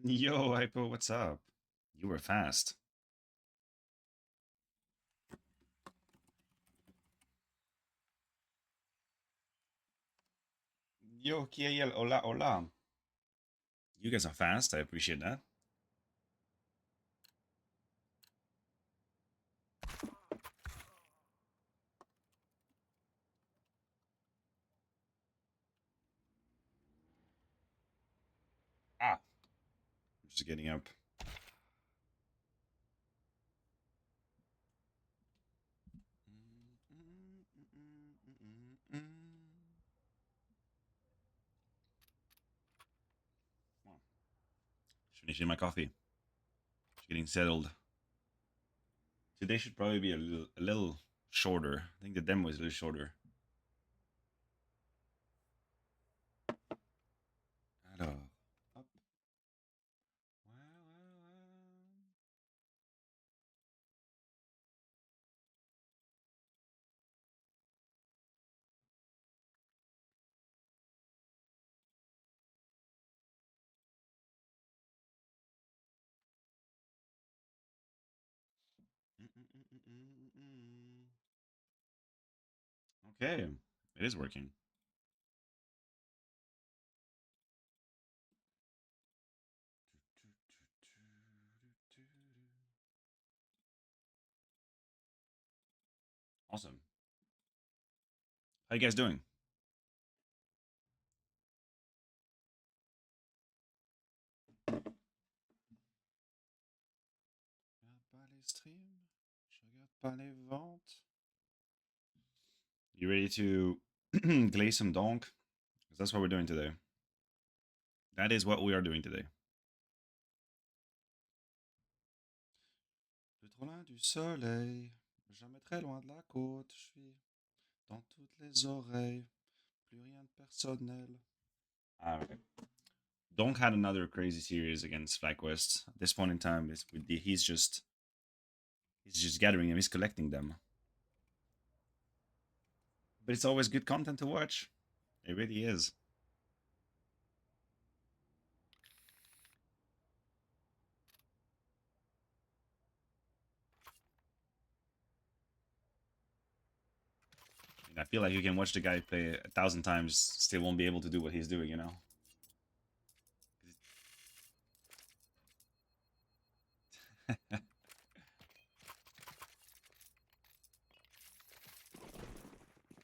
Yo, Hypo, what's up? You were fast. Yo, Kiel, hola, hola. You guys are fast. I appreciate that. Ah, I'm just getting up. Well, finishing my coffee. Just getting settled. Today should probably be a little shorter. I think the demo is a little shorter. Alors, hop. Okay, it is working. Awesome. How you guys doing? Je regarde pas les streams. Je regarde pas les ventes. You ready to glaze some donk? Because that's what we're doing today. That is what we are doing today. Je suis trop loin du soleil, jamais très loin de la côte. Je suis dans toutes les oreilles, plus rien de personnel. Okay. Donk had another crazy series against Flyquest. At this point in time, he's just gathering them. He's collecting them. But it's always good content to watch. It really is. I feel like you can watch the guy play 1,000 times, still won't be able to do what he's doing, you know?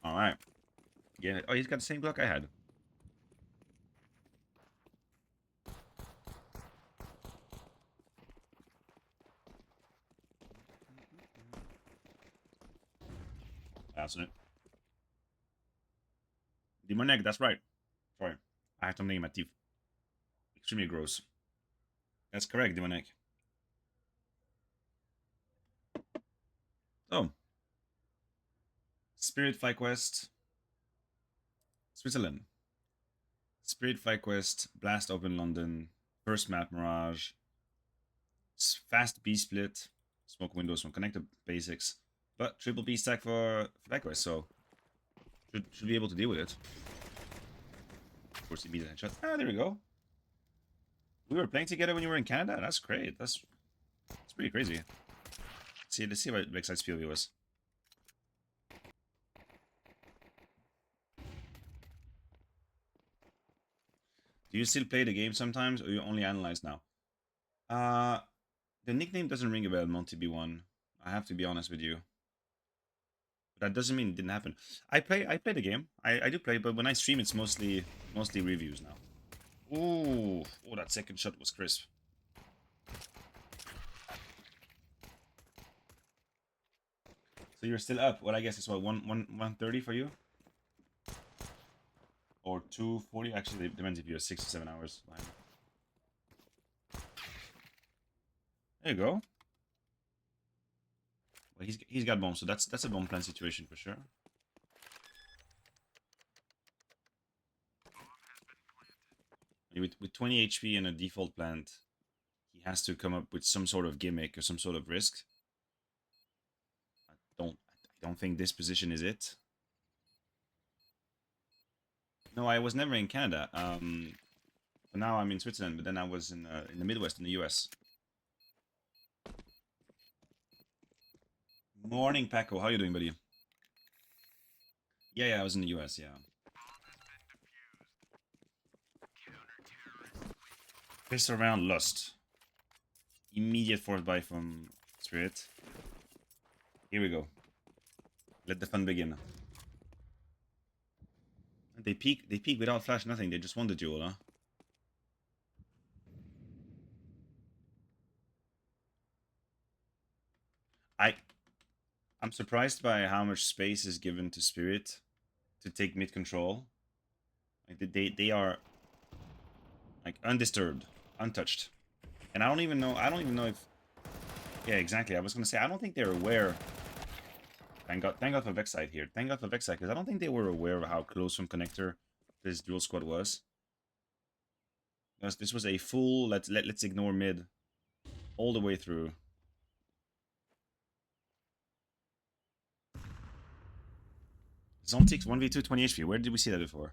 Alright. Yeah. Oh, he's got the same Glock I had. Passing it. Demonic, that's right. Sorry. I have something in my teeth. Extremely gross. That's correct, Demonic. Oh. Spirit Flyquest. Switzerland. Spirit Flyquest. Blast Open London. First map Mirage. Fast B split. Smoke windows from connected basics. But triple B stack for Flyquest, so should be able to deal with it. Of course, he beat a headshot. Ah, there we go. We were playing together when you were in Canada. That's great. That's pretty crazy. Let's see what Rek'Sai's POV was. Do you still play the game sometimes, or you only analyze now? The nickname doesn't ring a bell, Monty B1. I have to be honest with you. But that doesn't mean it didn't happen. I play the game. I do play, but when I stream, it's mostly reviews now. Ooh, oh, that second shot was crisp. So you're still up. Well, I guess it's what 1:30 for you, or 2:40. Actually, it depends if you're 6 or 7 hours behind. There you go. Well, he's got bombs, so that's a bomb plant situation for sure. With 20 HP and a default plant, he has to come up with some sort of gimmick or some sort of risk. I don't think this position is it. No, I was never in Canada. So now I'm in Switzerland, but then I was in the Midwest in the US. Morning, Paco. How you doing, buddy? Yeah, I was in the US, yeah. Piss around Lust. Immediate force buy from Spirit. Here we go. Let the fun begin. They peek without flash, nothing. They just won the duel, huh? I'm surprised by how much space is given to Spirit to take mid control. Like they are like undisturbed, untouched. And I don't even know if, yeah, exactly. I was gonna say I don't think they're aware. Thank God for Vexite here. Thank God for Vexite, because I don't think they were aware of how close from connector this dual squad was. Because this was a full let's ignore mid all the way through. Zontix 1v2 20 HP. Where did we see that before?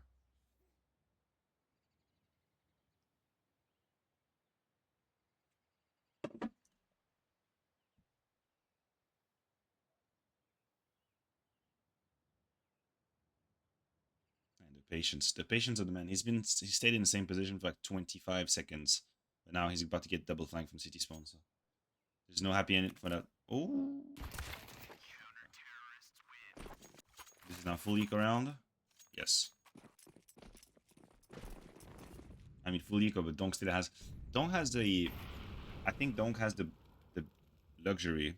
And the patience of the man. He stayed in the same position for like 25 seconds, but now he's about to get double flank from city spawn. So there's no happy ending for that. Oh, this is now full eco round. Yes. I mean full eco, but Donk still has. Donk has the. I think Donk has the luxury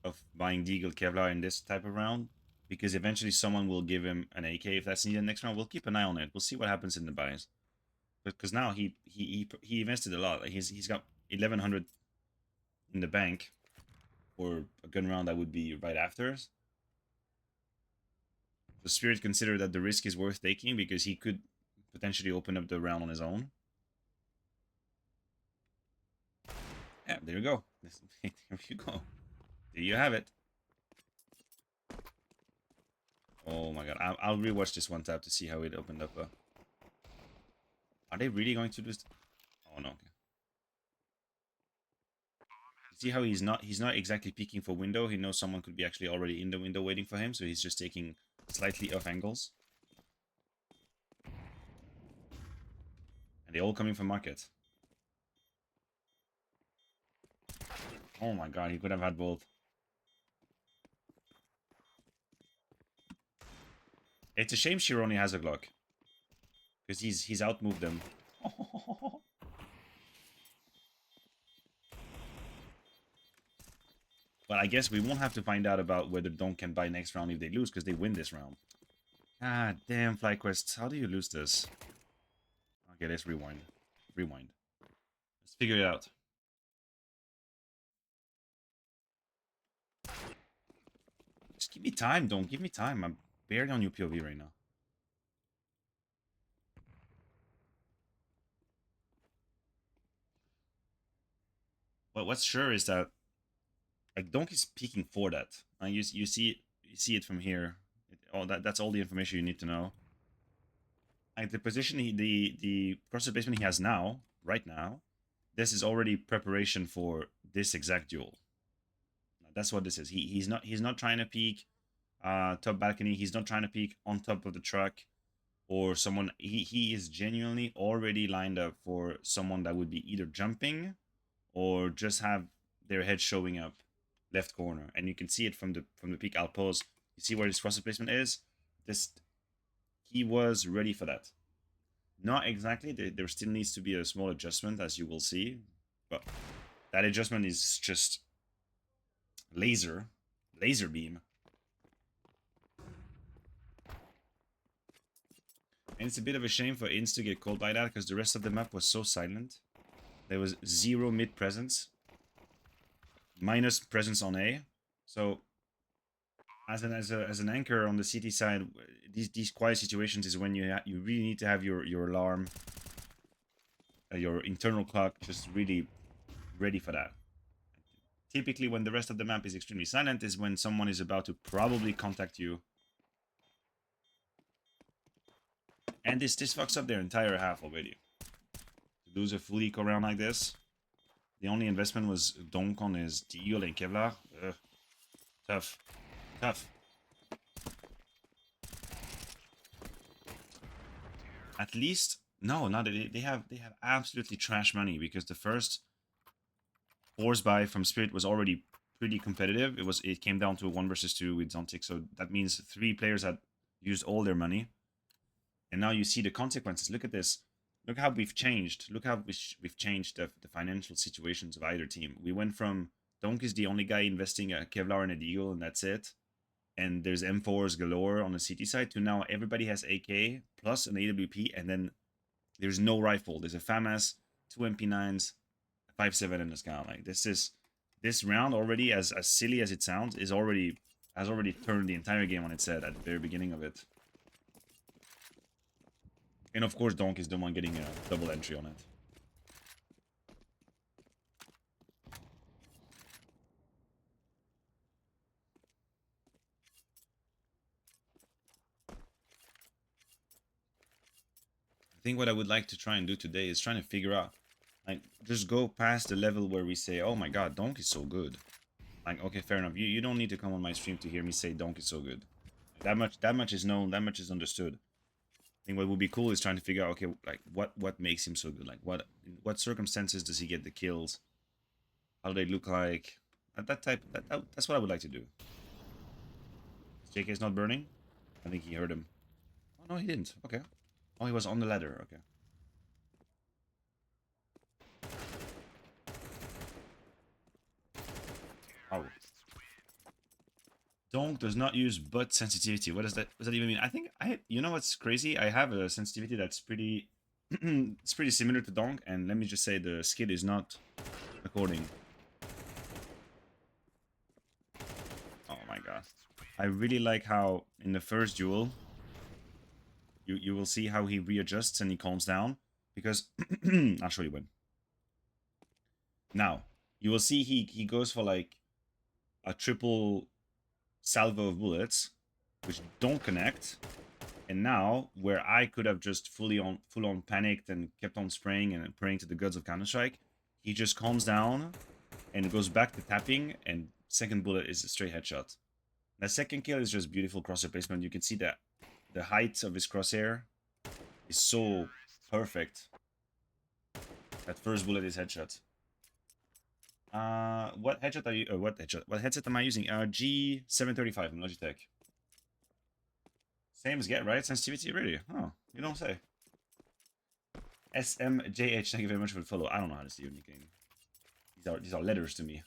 of buying Deagle Kevlar in this type of round, because eventually someone will give him an AK if that's needed next round. We'll keep an eye on it. We'll see what happens in the buys. Because now he invested a lot. Like he's got 1100 in the bank for a gun round that would be right after. The Spirit considered that the risk is worth taking because he could potentially open up the round on his own. Yeah, there you go. There you go. There you have it. Oh my god. I'll rewatch this one tap to see how it opened up. Are they really going to do this? Oh no. Okay. See how he's not exactly peeking for window. He knows someone could be actually already in the window waiting for him, so he's just taking slightly off angles. And they all coming from market. Oh my god, he could have had both. It's a shame Shironi has a Glock, because he's outmoved them. But I guess we won't have to find out about whether Donk can buy next round if they lose, because they win this round. Ah, damn, Flyquest. How do you lose this? Okay, let's rewind. Rewind. Let's figure it out. Just give me time, Donk. Give me time. I'm barely on your POV right now. But what's sure is that like Donk is peeking for that. You see it from here. That's all the information you need to know. Like the position the crosshair placement he has now, right now, this is already preparation for this exact duel. That's what this is. He's not trying to peek top balcony. He's not trying to peek on top of the truck or someone. He is genuinely already lined up for someone that would be either jumping or just have their head showing up left corner. And you can see it from the peak. I'll pause. You see where his crosshair placement is? He was ready for that. Not exactly. There still needs to be a small adjustment, as you will see. But that adjustment is just laser beam. And it's a bit of a shame for Inns to get called by that, because the rest of the map was so silent. There was zero mid presence. Minus presence on A. So as an anchor on the CT side, these quiet situations is when you really need to have your alarm, your internal clock just really ready for that. Typically, when the rest of the map is extremely silent, is when someone is about to probably contact you. And this fucks up their entire half already. To lose a full eco round like this. The only investment was Donk on his Deal and Kevlar. Ugh. Tough. Tough. At least no, not they have absolutely trash money because the first force buy from Spirit was already pretty competitive. It came down to a 1 versus 2 with Zontic, so that means 3 players had used all their money. And now you see the consequences. Look at this. Look how we've changed. Look how we've changed the financial situations of either team. We went from Donk is the only guy investing a Kevlar and a Deagle, and that's it. And there's M4s galore on the CT side to now everybody has AK plus an AWP, and then there's no rifle. There's a FAMAS, 2 MP9s, 5.7 in the sky. Like this round already, as silly as it sounds, has already turned the entire game on its head at the very beginning of it. And of course, Donk is the one getting a double entry on it. I think what I would like to try and do today is trying to figure out, like, just go past the level where we say, oh my god, Donk is so good. Like, okay, fair enough. You don't need to come on my stream to hear me say Donk is so good. That much is known, that much is understood. I think what would be cool is trying to figure out, okay, like what makes him so good? Like what circumstances does he get the kills? How do they look like? That's what I would like to do. JK's not burning? I think he heard him. Oh no, he didn't. Okay. Oh, he was on the ladder. Okay. Oh. Donk does not use butt sensitivity. What does that even mean? I think you know what's crazy? I have a sensitivity that's pretty it's pretty similar to Donk, and let me just say the skill is not according. Oh my god. I really like how in the first duel you will see how he readjusts and he calms down because I'll show you when. Now, you will see he goes for like a triple salvo of bullets which don't connect. And now, where I could have just full on panicked and kept on spraying and praying to the gods of Counter-Strike, he just calms down and goes back to tapping, and second bullet is a straight headshot. The second kill is just beautiful crosshair placement. You can see that the height of his crosshair is so perfect. That first bullet is headshot. What headshot are you? What headshot? What headset am I using? G735 from Logitech. Same as Get, right? Sensitivity, really? Oh, you don't say. SMJH, thank you very much for the follow. I don't know how to see your nickname. These are letters to me.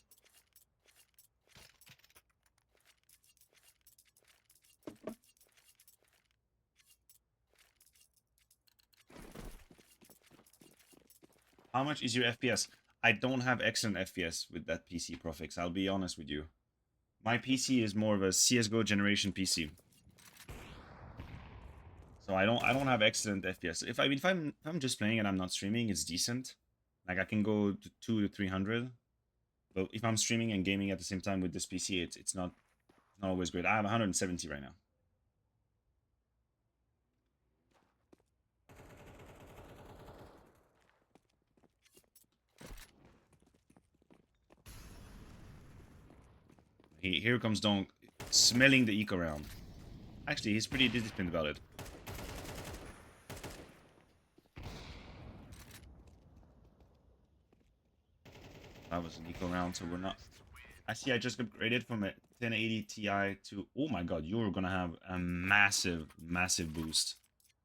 How much is your FPS? I don't have excellent FPS with that PC, Profix. I'll be honest with you. My PC is more of a CS:GO generation PC. So I don't have excellent FPS. If I'm just playing and I'm not streaming, it's decent. Like I can go to 200 to 300. But if I'm streaming and gaming at the same time with this PC, it's not always great. I have 170 right now. Here comes Donk, smelling the eco round. Actually, he's pretty disciplined about it. That was an eco round, so we're not... I see I just upgraded from a 1080 Ti to... Oh my god, you're gonna have a massive, massive boost.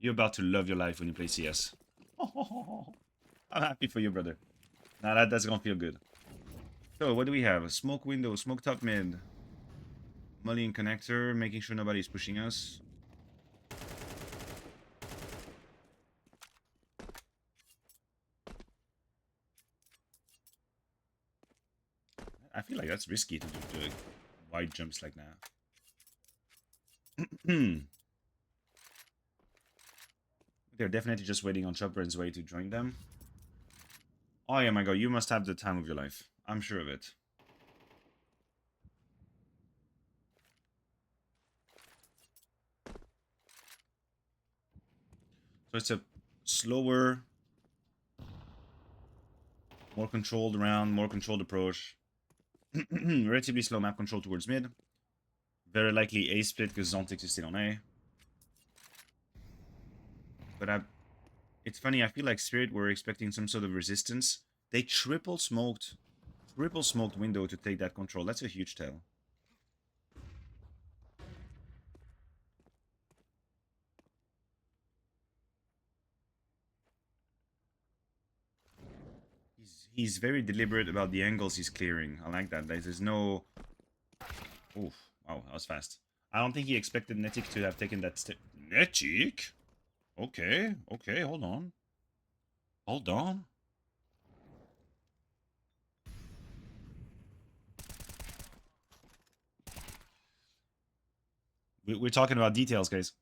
You're about to love your life when you play CS. I'm happy for you, brother. Now that's gonna feel good. So, what do we have? A smoke window, smoke top mid. Mullion connector, making sure nobody's pushing us. I feel like that's risky to do wide jumps like that. They're definitely just waiting on Chopper's way to join them. Oh yeah, my god, you must have the time of your life. I'm sure of it. So it's a slower More controlled around, more controlled approach. Relatively slow map control towards mid. Very likely A split because Zontic is still on A. But it's funny, I feel like Spirit were expecting some sort of resistance. They triple smoked window to take that control. That's a huge tell. He's very deliberate about the angles he's clearing. I like that. There's no... Oof. Wow, that was fast. I don't think he expected Netic to have taken that step. Netic? Okay, okay, hold on. Hold on. We're talking about details, guys.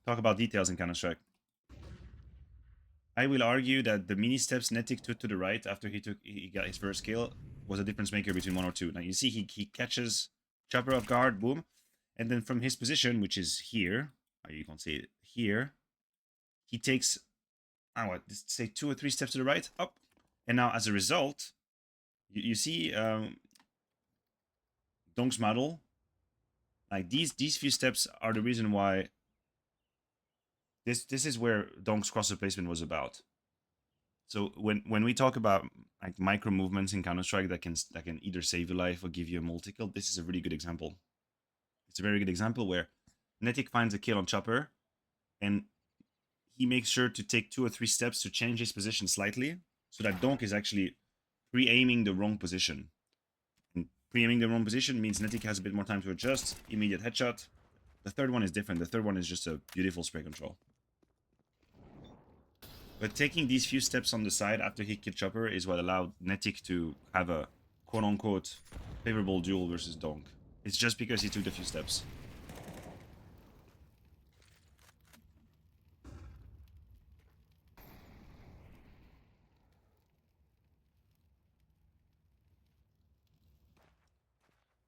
Talk about details in Counter-Strike. I will argue that the mini steps Netic took to the right after he got his first kill was a difference maker between 1 or 2. Now you see he catches Chopper off guard, boom, and then from his position, which is here, you can see it here, he takes, I don't know, say 2 or 3 steps to the right, up, and now as a result, you see Donk's model. Like these few steps are the reason why this is where Donk's cross replacement was about. So when we talk about like micro movements in Counter-Strike that can either save your life or give you a multi-kill, this is a really good example. It's a very good example where Netic finds a kill on Chopper, and he makes sure to take 2 or 3 steps to change his position slightly, so that Donk is actually pre-aiming the wrong position. And pre-aiming the wrong position means Netic has a bit more time to adjust, immediate headshot. The third one is different. The third one is just a beautiful spray control. But taking these few steps on the side after he killed Chopper is what allowed Netic to have a quote-unquote favorable duel versus Donk. It's just because he took the few steps.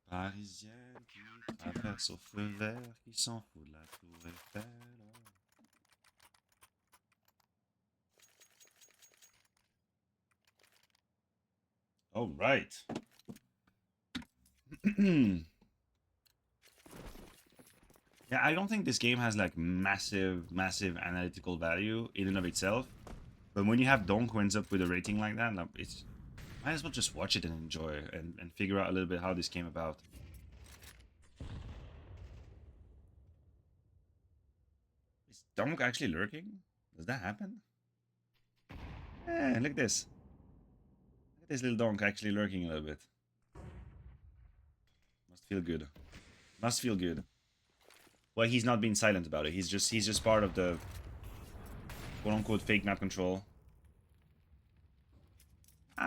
Parisienne qui traverse au feu vert, qui s'en fout de la tour Eiffel. All right. Yeah, I don't think this game has like massive analytical value in and of itself. But when you have Donk who ends up with a rating like that, it's might as well just watch it and enjoy and figure out a little bit how this came about. Is Donk actually lurking? Does that happen? Look at this. Look at this little Donk actually lurking a little bit. Must feel good. Must feel good. Well, he's not being silent about it. He's just part of the quote-unquote fake map control.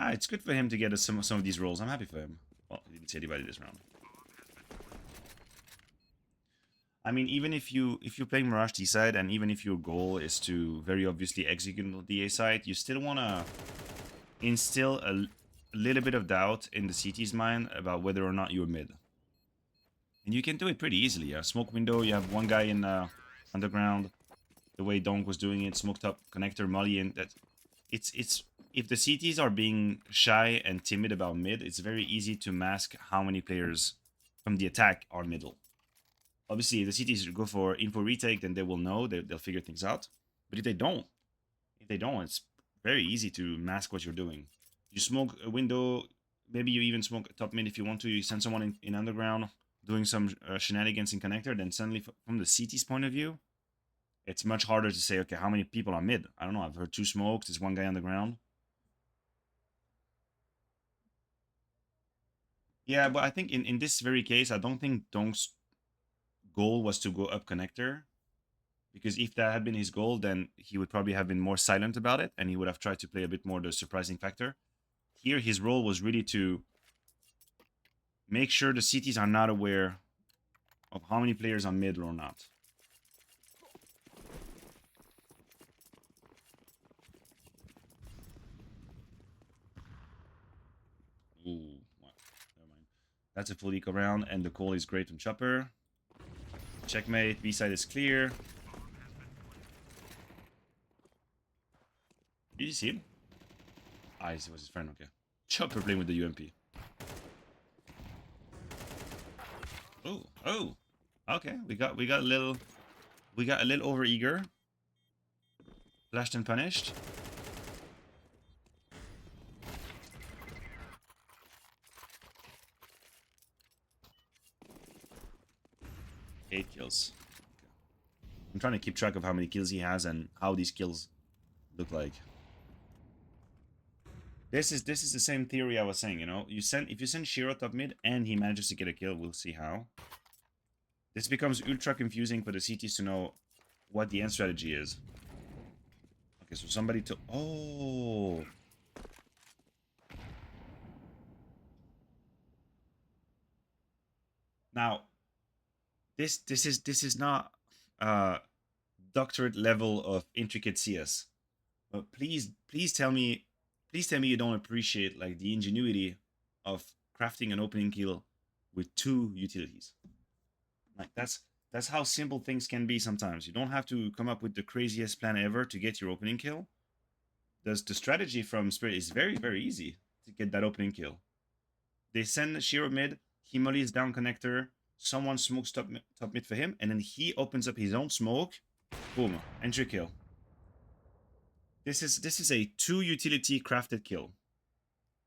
It's good for him to get some of these roles. I'm happy for him. Well, he didn't say anybody this round. I mean, even if you're playing Mirage D side, and even if your goal is to very obviously execute on the DA side, you still want to instill a little bit of doubt in the CT's mind about whether or not you're mid. And you can do it pretty easily. Smoke window, you have one guy in underground. The way Donk was doing it, smoked up connector, molly in. It's if the CTs are being shy and timid about mid, it's very easy to mask how many players from the attack are middle. Obviously, if the CTs go for info retake, then they will know, they'll figure things out. But if they don't, it's very easy to mask what you're doing. You smoke a window, maybe you even smoke top mid if you want to, you send someone in underground doing some shenanigans in connector, then suddenly from the CT's point of view, it's much harder to say, okay, how many people are mid? I don't know, I've heard 2 smokes, there's 1 guy on the ground. Yeah, but I think in this very case, I don't think Donk's goal was to go up connector. Because if that had been his goal, then he would probably have been more silent about it, and he would have tried to play a bit more the surprising factor. Here, his role was really to make sure the CTs are not aware of how many players are mid or not. Ooh, well, never mind. That's a full eco round, and the call is great from Chopper. Checkmate, B side is clear. Did you see him? Ah, he was his friend, okay. Chopper playing with the UMP. Oh, oh. Okay, we got a little over eager. Flashed and punished. Eight kills. Okay. I'm trying to keep track of how many kills he has and how these kills look like. This is the same theory I was saying, you know. If you send Shiro top mid and he manages to get a kill, we'll see how. This becomes ultra confusing for the CTs to know what the end strategy is. Okay, so somebody took... Oh! Now, this is not doctorate level of intricate CS. But please tell me you don't appreciate like the ingenuity of crafting an opening kill with 2 utilities. Like that's how simple things can be sometimes. You don't have to come up with the craziest plan ever to get your opening kill. The strategy from Spirit is very, very easy to get that opening kill. They send Shiro mid, he mollies down connector, someone smokes top mid for him, and then he opens up his own smoke. Boom, entry kill. This is a 2 utility crafted kill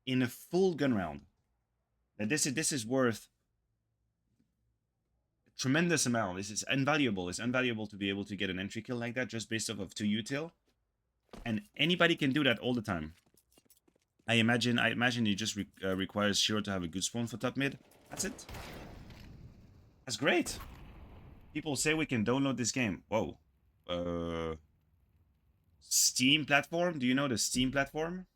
in a full gun round. And this is worth a tremendous amount. This is invaluable. It's invaluable to be able to get an entry kill like that just based off of 2 util. And anybody can do that all the time. I imagine it just requires Shiro to have a good spawn for top mid. That's it. That's great. People say we can download this game. Whoa. Steam platform? Do you know the Steam platform?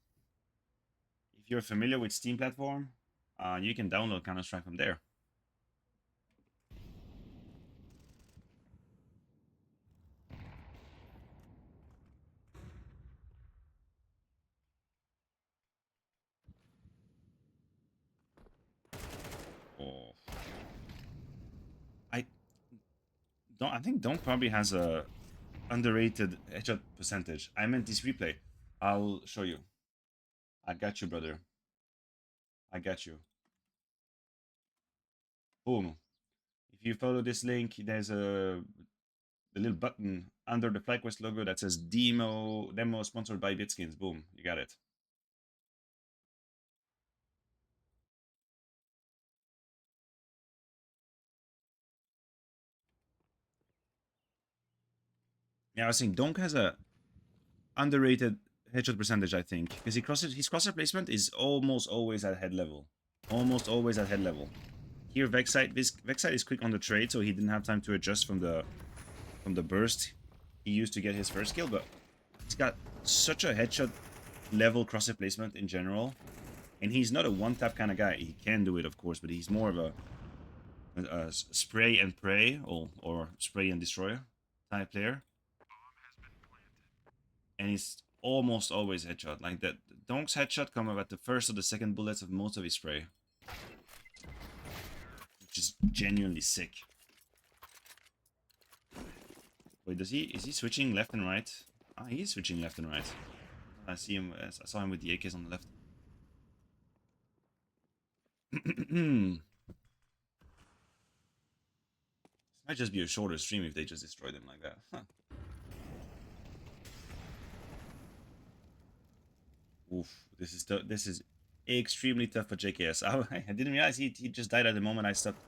If you're familiar with Steam platform, you can download Counter-Strike from there. Oh. I think Donk probably has a underrated headshot percentage. I meant this replay. I'll show you. I got you, brother. I got you. Boom. If you follow this link, there's a little button under the Flyquest logo that says demo sponsored by Bitskins. Boom, you got it. Yeah, I was saying Donk has a underrated headshot percentage, I think, because his crosshair placement is almost always at head level. Almost always at head level. Here, Vexite is quick on the trade, so he didn't have time to adjust from the burst he used to get his first kill, but he's got such a headshot level crosshair placement in general, and he's not a one-tap kind of guy. He can do it, of course, but he's more of a spray and pray or spray and destroy type player. And he's almost always headshot. Like that, Donk's headshot come up at the first or the second bullets of most of his spray, which is genuinely sick. Wait, is he switching left and right? Ah, he is switching left and right. I saw him with the AKs on the left. This might just be a shorter stream if they just destroy them like that. Huh. Oof, this is extremely tough for JKS. I didn't realize he just died at the moment I stopped.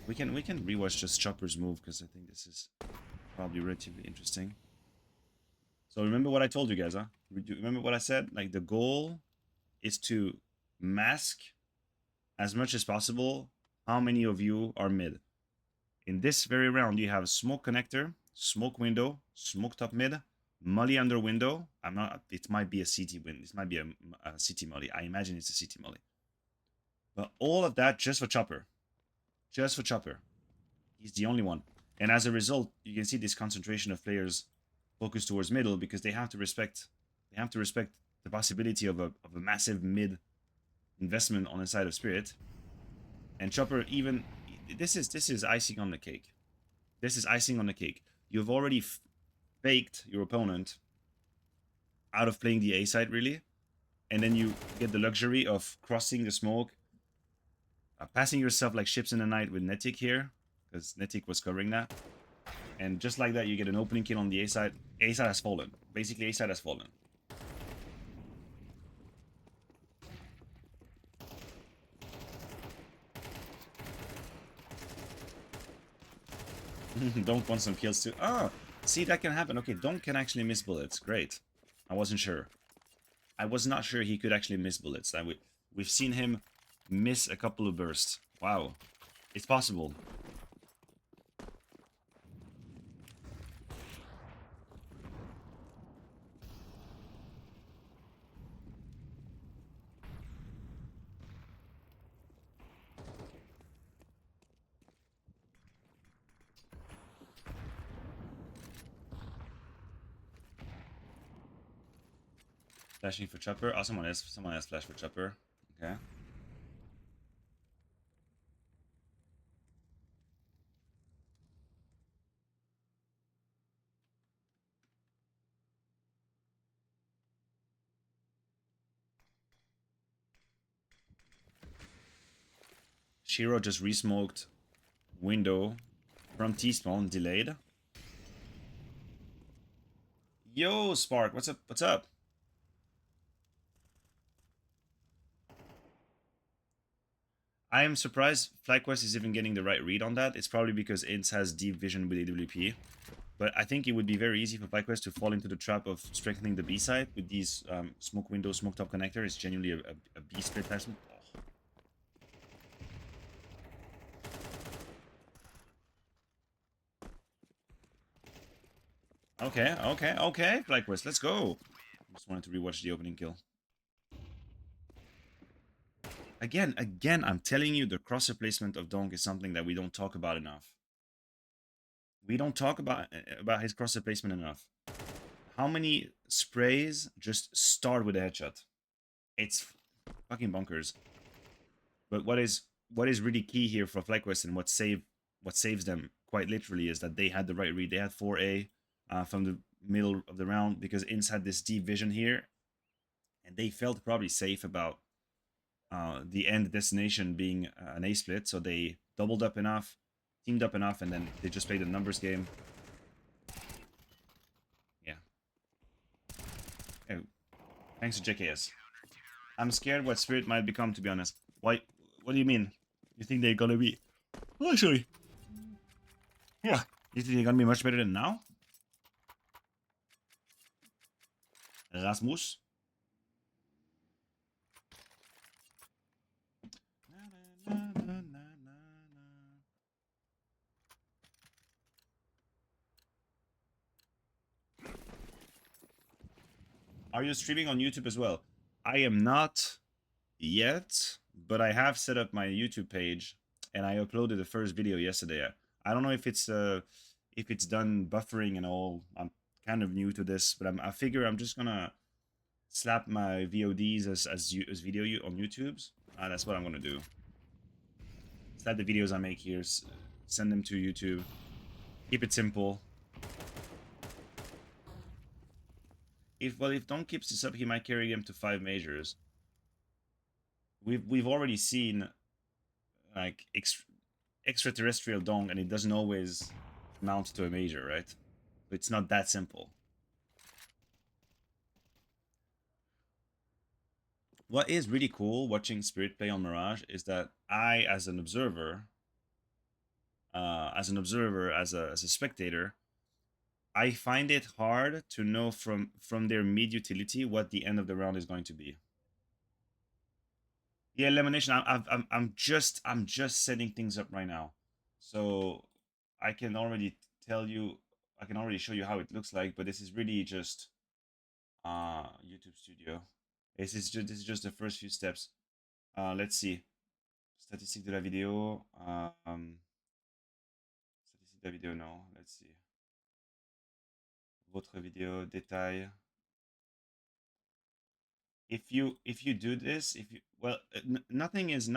We can rewatch just Chopper's move because I think this is probably relatively interesting. So remember what I told you guys, huh? Remember what I said? Like the goal is to mask as much as possible how many of you are mid. In this very round, you have smoke connector, smoke window, smoke top mid, molly under window. It might be a CT win. This might be a CT molly. I imagine it's a CT molly. But all of that just for Chopper. Just for Chopper. He's the only one. And as a result, you can see this concentration of players focused towards middle because they have to respect the possibility of a massive mid investment on the side of Spirit. And Chopper even this is icing on the cake. This is icing on the cake. You've already faked your opponent out of playing the A side really, and then you get the luxury of crossing the smoke, passing yourself like ships in the night with Netic here, because Netic was covering that, and just like that you get an opening kill on the A side. A side has fallen. Basically, A side has fallen. Donk wants some kills too. Ah, see, that can happen. Okay, Donk can actually miss bullets. Great. I wasn't sure. I was not sure he could actually miss bullets. We've seen him miss a couple of bursts. Wow. It's possible. Flashing for Chopper. Oh, someone has flash for Chopper. Okay. Shiro just resmoked window from T-spawn, delayed. Yo, Spark, what's up? What's up? I am surprised Flyquest is even getting the right read on that. It's probably because Ints has deep vision with AWP. But I think it would be very easy for Flyquest to fall into the trap of strengthening the B side with these smoke window, smoke top connector. It's genuinely a B split placement. Oh. Okay. Flyquest, let's go. Just wanted to rewatch the opening kill. Again, I'm telling you, the crosser placement of Donk is something that we don't talk about enough. We don't talk about his crosser placement enough. How many sprays just start with a headshot? It's fucking bonkers. But what is really key here for Flyquest and what saves them quite literally is that they had the right read. They had 4A from the middle of the round because Inns had this deep vision here, and they felt probably safe about the end destination being an A split, so they doubled up enough, teamed up enough, and then they just played a numbers game. Yeah. Oh, thanks to JKS. I'm scared what Spirit might become, to be honest. Why? What do you mean? You think they're gonna be... Oh, actually. Yeah. You think they're gonna be much better than now? Rasmus? Are you streaming on YouTube as well? I am not yet, but I have set up my YouTube page and I uploaded the first video yesterday. I don't know if it's done buffering and all. I'm kind of new to this, but I figure I'm just gonna slap my VODs as video on YouTube's. That's what I'm gonna do. Slap the videos I make here, send them to YouTube. Keep it simple. If Donk keeps this up, he might carry him to 5 majors. We've already seen like extraterrestrial Donk, and it doesn't always mount to a major, right? It's not that simple. What is really cool watching Spirit play on Mirage is that I, as an observer, as a spectator, I find it hard to know from their mid utility what the end of the round is going to be. Yeah, elimination. I'm just setting things up right now, so I can already tell you. I can already show you how it looks like, but this is really just YouTube Studio. This is just the first few steps. Let's see. Statistique de la vidéo. Statistique de la vidéo, no. Let's see. Votre vidéo, détail. If you do this, if you well, nothing is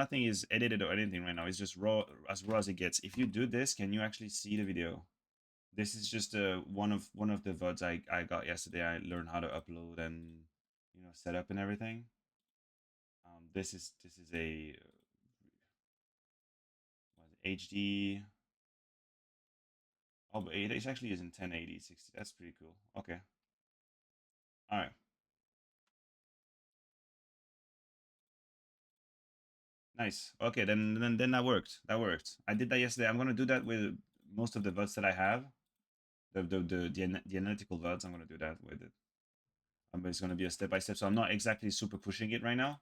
edited or anything right now. It's just raw as it gets. If you do this, can you actually see the video? This is just one of the VODs I got yesterday. I learned how to upload and set up and everything. This is a what is it, HD. Oh, but it actually is in 1080 60. That's pretty cool. Okay, all right, nice. Okay, then that worked. That worked. I did that yesterday. I'm gonna do that with most of the VODs that I have. The analytical VODs. I'm gonna do that with it. But it's gonna be a step by step. So I'm not exactly super pushing it right now,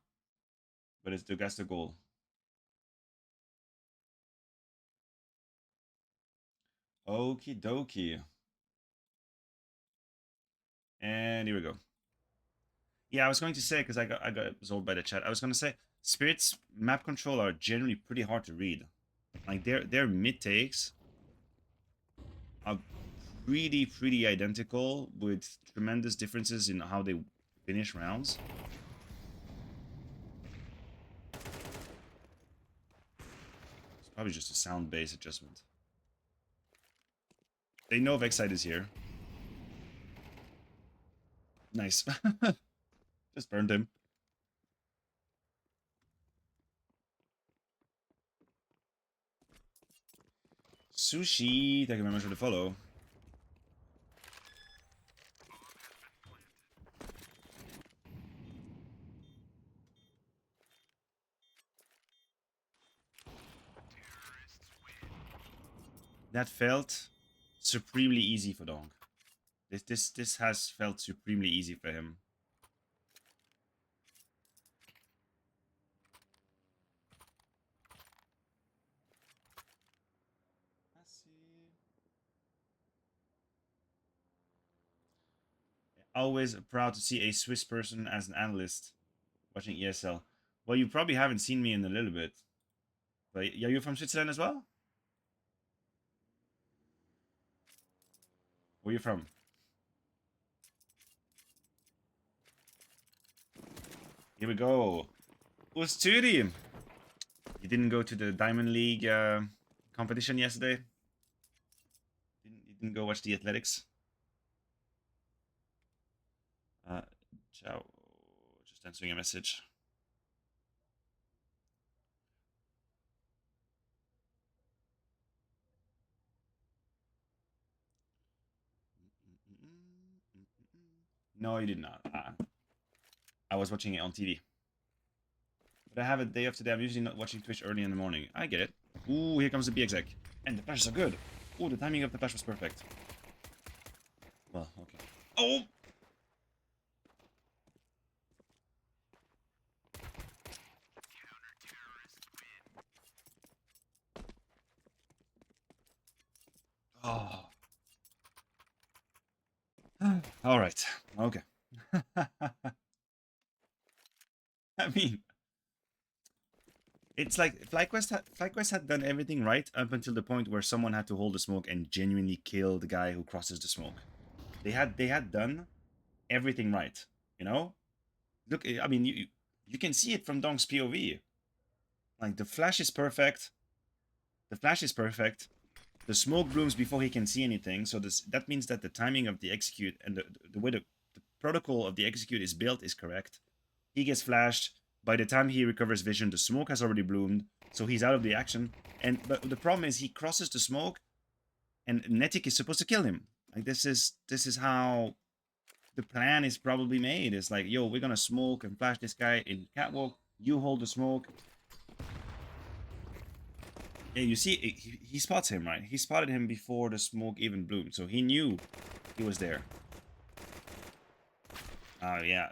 but that's the goal. Okie dokie. And here we go. Yeah, I was going to say because I got absorbed by the chat. I was going to say spirits map control are generally pretty hard to read. Like their mid takes are pretty identical with tremendous differences in how they finish rounds. It's probably just a sound base adjustment. They know Vexite is here. Nice. Just burned him. Sushi, thank you very much for the follow. That felt supremely easy for Donk. This has felt supremely easy for him. Always proud to see a Swiss person as an analyst watching ESL. Well, you probably haven't seen me in a little bit. But yeah, you're from Switzerland as well? Where are you from? Here we go. Usturi! You didn't go to the Diamond League competition yesterday? You didn't go watch the athletics? Ciao. Just answering a message. No, you did not. I was watching it on TV. But I have a day off today. I'm usually not watching Twitch early in the morning. I get it. Ooh, here comes the B-exec. And the flashes are good. Ooh, the timing of the flash was perfect. Well, okay. Oh! Oh. All right. Okay. I mean, it's like Flyquest had done everything right up until the point where someone had to hold the smoke and genuinely kill the guy who crosses the smoke. They had done everything right, you know? Look, I mean, you can see it from Donk's POV. Like the flash is perfect. The flash is perfect. The smoke blooms before he can see anything, so that means that the timing of the execute and the way the protocol of the execute is built is correct. He gets flashed. By the time he recovers vision, the smoke has already bloomed, so he's out of the action. But the problem is he crosses the smoke, and Netic is supposed to kill him. Like this is how the plan is probably made. It's like, yo, we're gonna smoke and flash this guy in catwalk. You hold the smoke. Yeah, you see, he spots him, right? He spotted him before the smoke even bloomed, so he knew he was there. Yeah.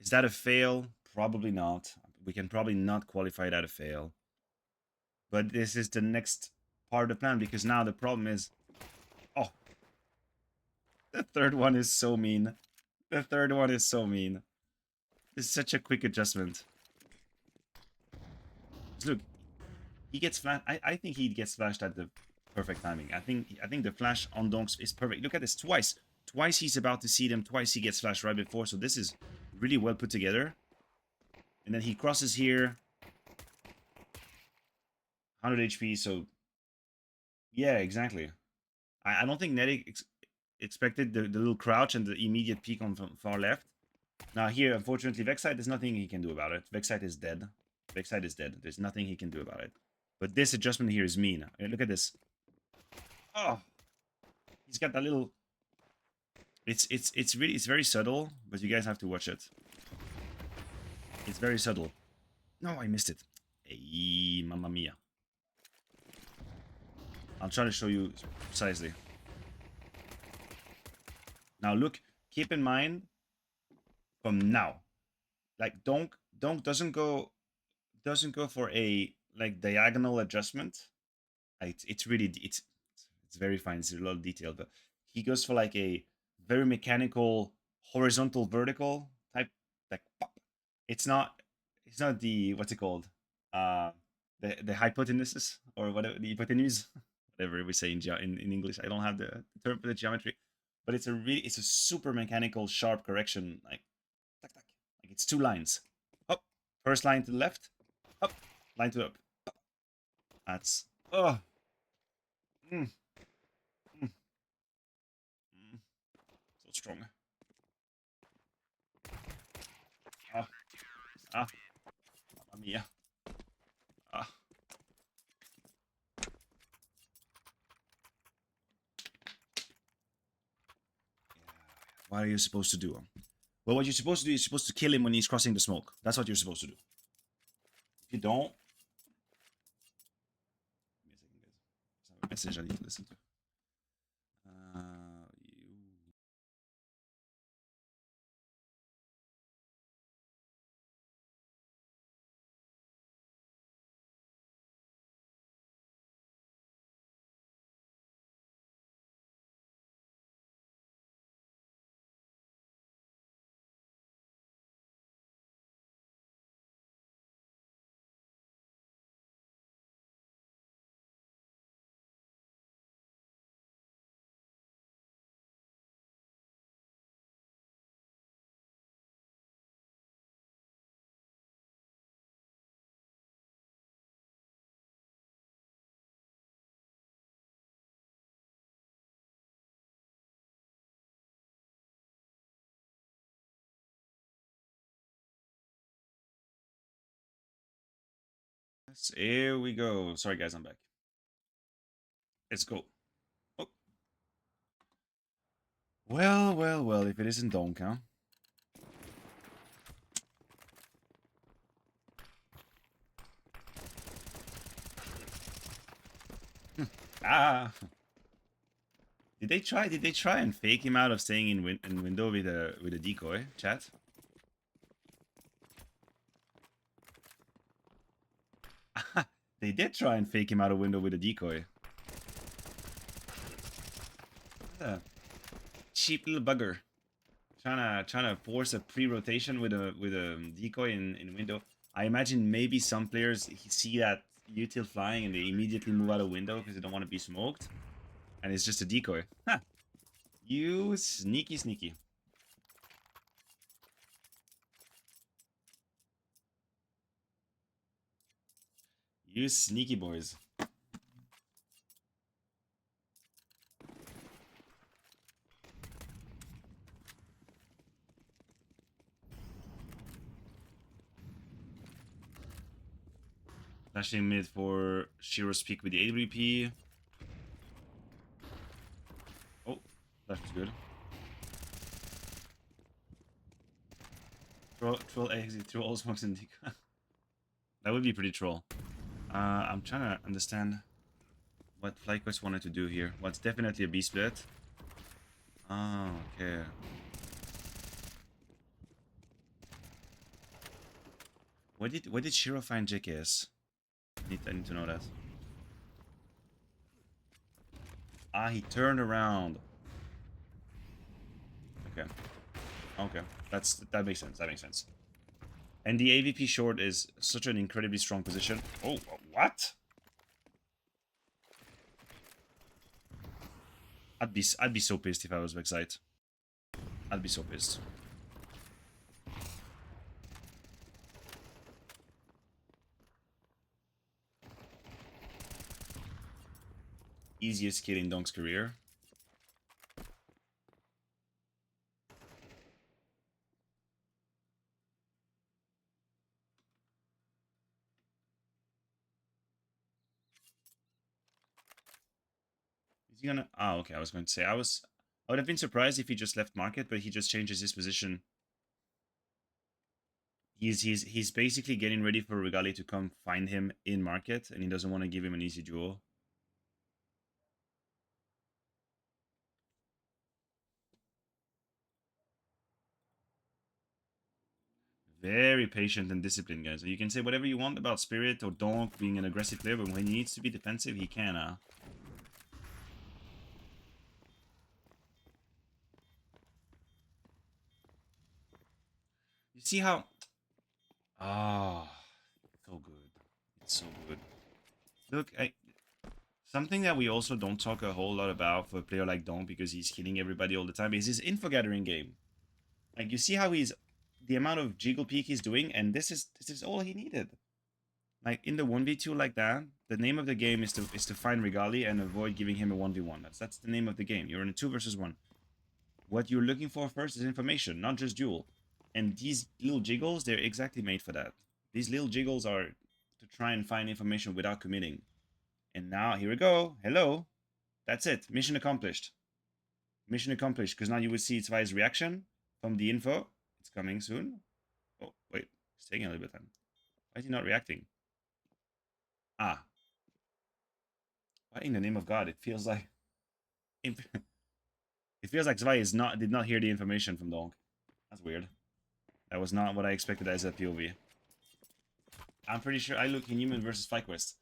Is that a fail? Probably not. We can probably not qualify that a fail. But this is the next part of the plan, because now the problem is... Oh! The third one is so mean. The third one is so mean. It's such a quick adjustment. Look, he gets flashed. I think he gets flashed at the perfect timing. I think the flash on Donks is perfect. Look at this, twice. Twice he's about to see them, twice he gets flashed right before, so this is really well put together. And then he crosses here. 100 HP, so... Yeah, exactly. I don't think Netty expected the little crouch and the immediate peek on far left. Now here, unfortunately, Vexite, there's nothing he can do about it. Vexite is dead. Vexite is dead. There's nothing he can do about it. But this adjustment here is mean. Look at this. Oh, he's got that little. It's very subtle, but you guys have to watch it. It's very subtle. No, I missed it. Hey, mamma mia. I'll try to show you precisely. Now look, keep in mind from now, like Donk doesn't go for a like diagonal adjustment. It's really it's very fine. It's a lot of detail, but he goes for like a very mechanical horizontal vertical type, like pop. It's not the what's it called, uh the hypotenuse or whatever, the hypotenuse, whatever we say in English. I don't have the term for the geometry, but it's a super mechanical sharp correction, like tack, tack. Like it's two lines up, first line to the left, up, line to up. That's oh mm, mm, mm, so strong. Ah, ah, mamma mia. Ah. What are you supposed to do? Well, what you're supposed to do is you're supposed to kill him when he's crossing the smoke. That's what you're supposed to do. If you don't, give me a second, guys. I have a message I need to listen to. You... Here we go. Sorry, guys, I'm back. Let's go. Oh. Well, well, well, if it isn't Donk, huh? Ah! Did they try and fake him out of staying in window with a decoy, chat? They did try and fake him out of window with a decoy. Yeah. Cheap little bugger. Trying to force a pre-rotation with a decoy in window. I imagine maybe some players see that util flying and they immediately move out of window because they don't want to be smoked, and it's just a decoy. Huh. You sneaky. You sneaky boys. Flashing mid for Shiro's peak with the AWP. Oh, that was good. Troll exit through all smokes and decoy. That would be pretty troll. I'm trying to understand what Flyquest wanted to do here. Well, it's definitely a B split. Oh, okay. Where did Shiro find JKS? I need to know that. Ah, he turned around. Okay. Okay. That makes sense. That makes sense. And the AVP short is such an incredibly strong position. Oh, what? I'd be so pissed if I was Vexite. I'd be so pissed. Easiest kill in Donk's career. Is he gonna? Oh, okay. I was going to say I would have been surprised if he just left market, but he just changes his position. He's basically getting ready for Regali to come find him in market, and he doesn't want to give him an easy duel. Very patient and disciplined, guys. So you can say whatever you want about Spirit or Donk being an aggressive player, but when he needs to be defensive, he can. You see how? Ah, so good. It's so good. Look, something that we also don't talk a whole lot about for a player like Donk because he's killing everybody all the time is his info gathering game. Like you see how he's the amount of jiggle peek he's doing, and this is all he needed. Like in the 1v2 like that, the name of the game is to find Regali and avoid giving him a 1v1. That's the name of the game. You're in a 2 versus 1. What you're looking for first is information, not just duel. And these little jiggles, they're exactly made for that. These little jiggles are to try and find information without committing. And now, here we go. Hello. That's it. Mission accomplished. Mission accomplished, because now you will see Zwei's reaction from the info. It's coming soon. Oh, wait. It's taking a little bit of time. Why is he not reacting? Ah. What in the name of God? It feels like... It feels like Zwei did not hear the information from Donk. That's weird. That was not what I expected as a POV. I'm pretty sure I look Inhuman versus Flyquest.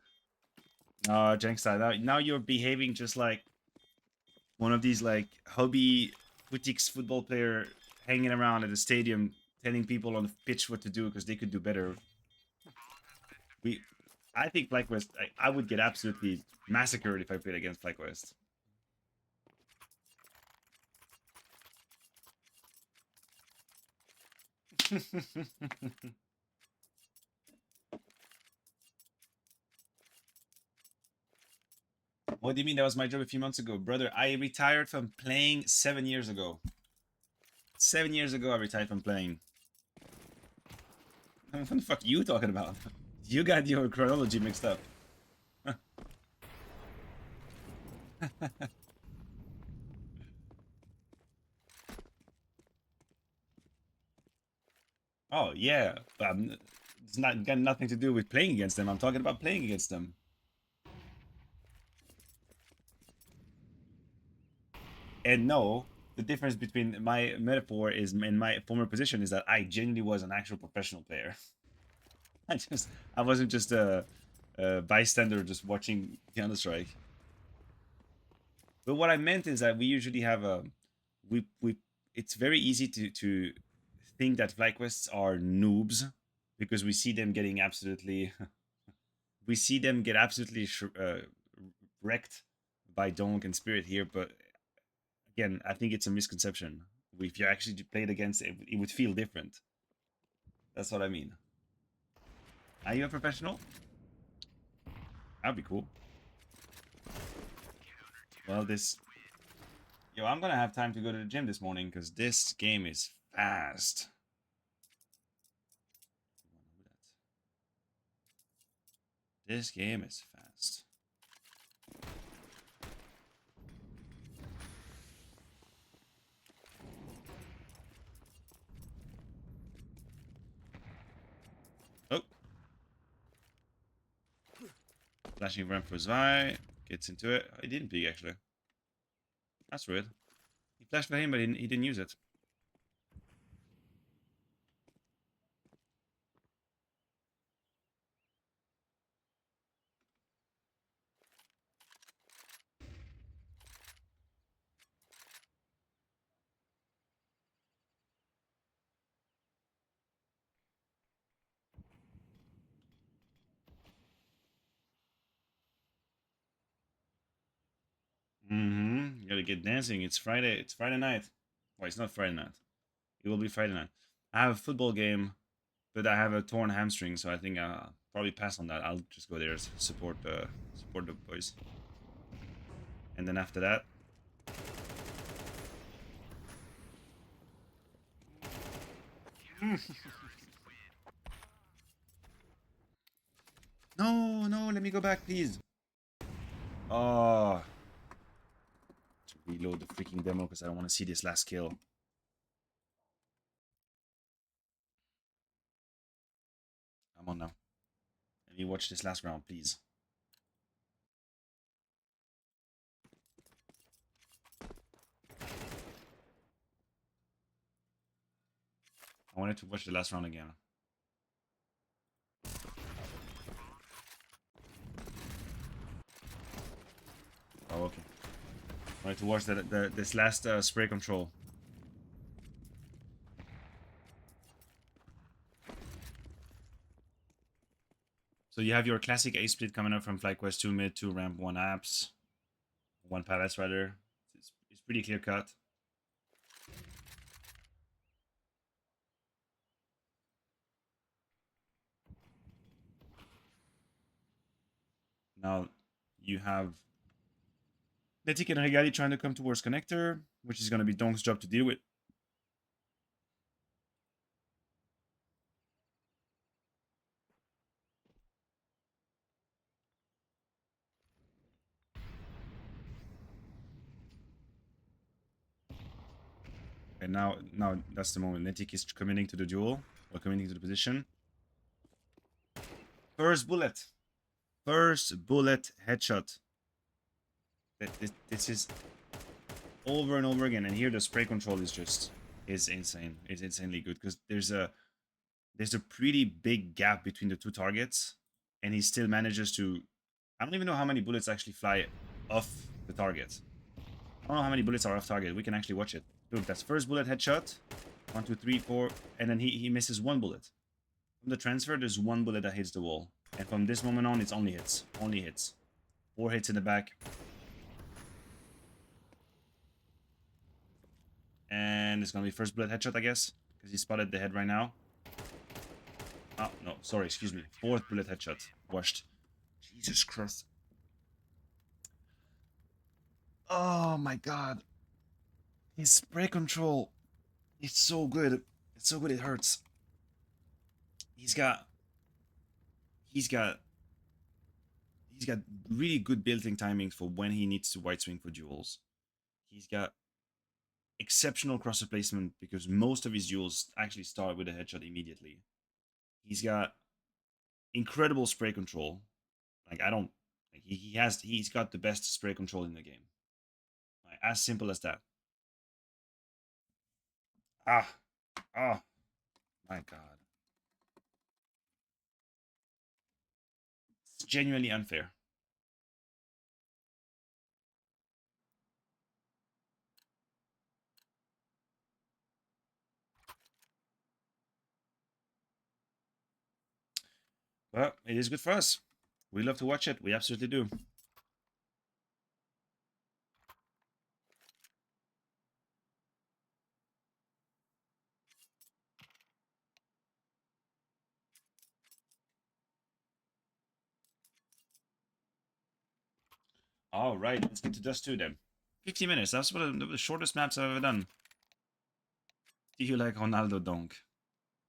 Jenks, now you're behaving just like one of these like hobby boutiques football player hanging around at the stadium telling people on the pitch what to do because they could do better. I think Flyquest, I would get absolutely massacred if I played against Flyquest. What do you mean that was my job a few months ago? Brother, I retired from playing 7 years ago. 7 years ago I retired from playing. What the fuck are you talking about? You got your chronology mixed up. Oh yeah, but it's not got nothing to do with playing against them. I'm talking about playing against them. And no, the difference between my metaphor is in my former position is that I genuinely was an actual professional player. I wasn't just a bystander just watching Counter Strike. But what I meant is that we usually have a we it's very easy to think that Flyquests are noobs because we see them getting absolutely we see them get absolutely wrecked by Donk and Spirit here, but again, I think it's a misconception. If you actually played against it, it would feel different. That's what I mean. Are you a professional? That'd be cool. Well, Yo, I'm gonna have time to go to the gym this morning because this game is fast. This game is fast. Oh. Flashing ramp for Zwei. Gets into it. Oh, he didn't peek, actually. That's weird. He flashed for him, but he didn't use it. Mm-hmm. You gotta get dancing. It's Friday. It's Friday night. Well, it's not Friday night. It will be Friday night. I have a football game, but I have a torn hamstring, so I think I'll probably pass on that. I'll just go there to support the boys. And then after that, no, let me go back, please. Oh, reload the freaking demo because I don't want to see this last kill. Come on now. Let me watch this last round, please. I wanted to watch the last round again. Oh, okay. I wanted to watch this last spray control. So you have your classic A split coming up from Flyquest, 2 mid, 2 ramp, 1 apps, 1 palace rather. It's pretty clear cut. Now you have Netic and Regali trying to come towards connector, which is going to be Donk's job to deal with. And now that's the moment. Netic is committing to the duel, or committing to the position. First bullet. First bullet headshot. This is over and over again. And here the spray control is insane. It's insanely good because there's a pretty big gap between the two targets, and he still manages to. I don't even know how many bullets actually fly off the target. I don't know how many bullets are off target. We can actually watch it. Look, that's first bullet headshot. 1, 2, 3, 4, and then he misses 1 bullet. From the transfer, there's 1 bullet that hits the wall, and from this moment on, it's only hits. 4 hits in the back. And it's gonna be first bullet headshot, I guess, because he spotted the head right now. Oh, no, sorry, excuse me. 4th bullet headshot. Washed. Jesus Christ. Oh my god. His spray control. It's so good. It's so good it hurts. He's got really good building timings for when he needs to white swing for duels. He's got exceptional crosser placement because most of his duels actually start with a headshot immediately. He's got incredible spray control. Like he's got the best spray control in the game. Like, as simple as that. Oh my god. It's genuinely unfair. But it is good for us. We love to watch it. We absolutely do. All right, let's get to Dust 2 then. 50 minutes. That's one of the shortest maps I've ever done. Do you like Ronaldo Donk?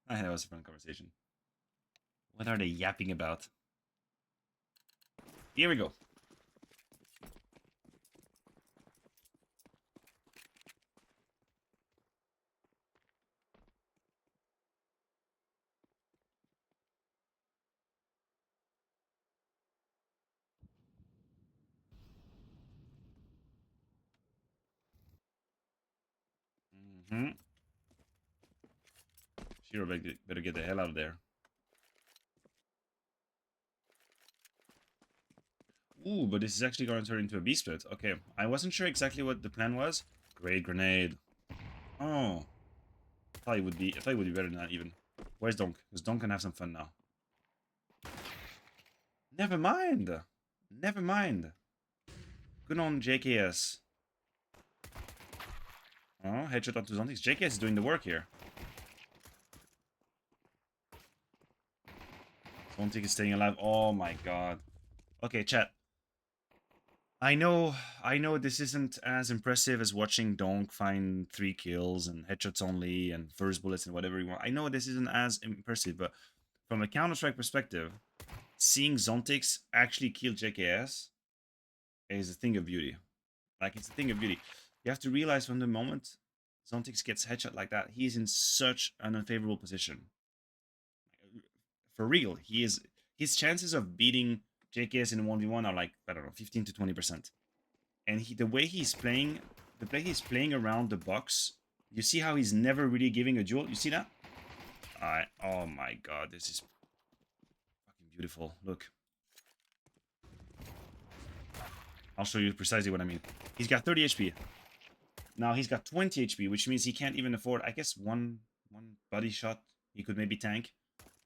That was a fun conversation. What are they yapping about? Here we go. Shiro better get the hell out of there. Ooh, but this is actually going to turn into a B-split. Okay, I wasn't sure exactly what the plan was. Great grenade. Oh. I thought it would be better than that even. Where's Donk? Because Donk can have some fun now. Never mind. Never mind. Good on JKS. Oh, headshot onto Zontix. JKS is doing the work here. Zontix is staying alive. Oh my god. Okay, chat. I know this isn't as impressive as watching Donk find 3 kills and headshots only and first bullets and whatever you want. I know this isn't as impressive, but from a Counter-Strike perspective, seeing Zontix actually kill JKS is a thing of beauty. Like, it's a thing of beauty. You have to realize from the moment Zontix gets headshot like that, he is in such an unfavorable position. For real, he is. His chances of beating JKS in a 1v1 are like, I don't know, 15 to 20%. And the way he's playing, around the box, you see how he's never really giving a duel? You see that? Oh my god, this is fucking beautiful. Look. I'll show you precisely what I mean. He's got 30 HP. Now he's got 20 HP, which means he can't even afford, I guess, one body shot he could maybe tank.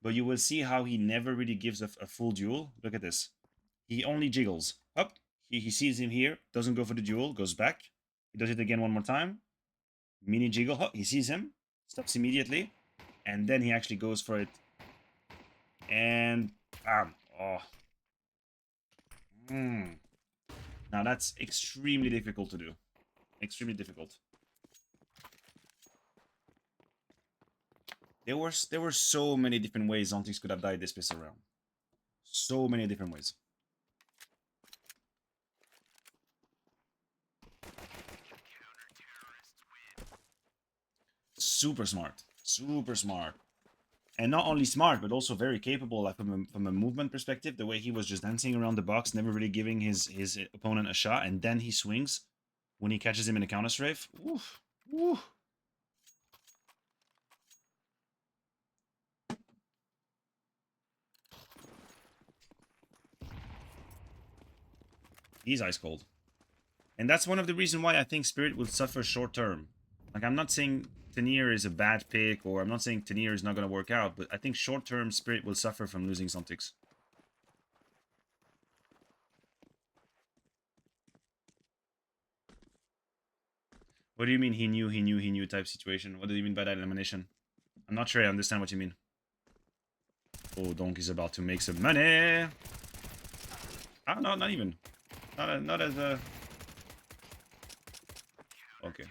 But you will see how he never really gives a full duel. Look at this. He only jiggles. Up. He sees him here. Doesn't go for the duel. Goes back. He does it again one more time. Mini jiggle. Up. He sees him. Stops immediately. And then he actually goes for it. And bam. Oh. Now that's extremely difficult to do. Extremely difficult. There were so many different ways Zontix could have died this pistol round. So many different ways. Super smart. Super smart. And not only smart, but also very capable, like from a movement perspective. The way he was just dancing around the box, never really giving his opponent a shot, and then he swings when he catches him in a counter strafe. Oof. Oof. He's ice cold. And that's one of the reasons why I think Spirit will suffer short term. Like, I'm not saying Tenier is a bad pick, or I'm not saying Tenier is not going to work out, but I think short term Spirit will suffer from losing Zontix. What do you mean he knew type situation? What do you mean by that elimination? I'm not sure I understand what you mean. Oh, Donk is about to make some money. Ah, no, not even. Not as a... Okay.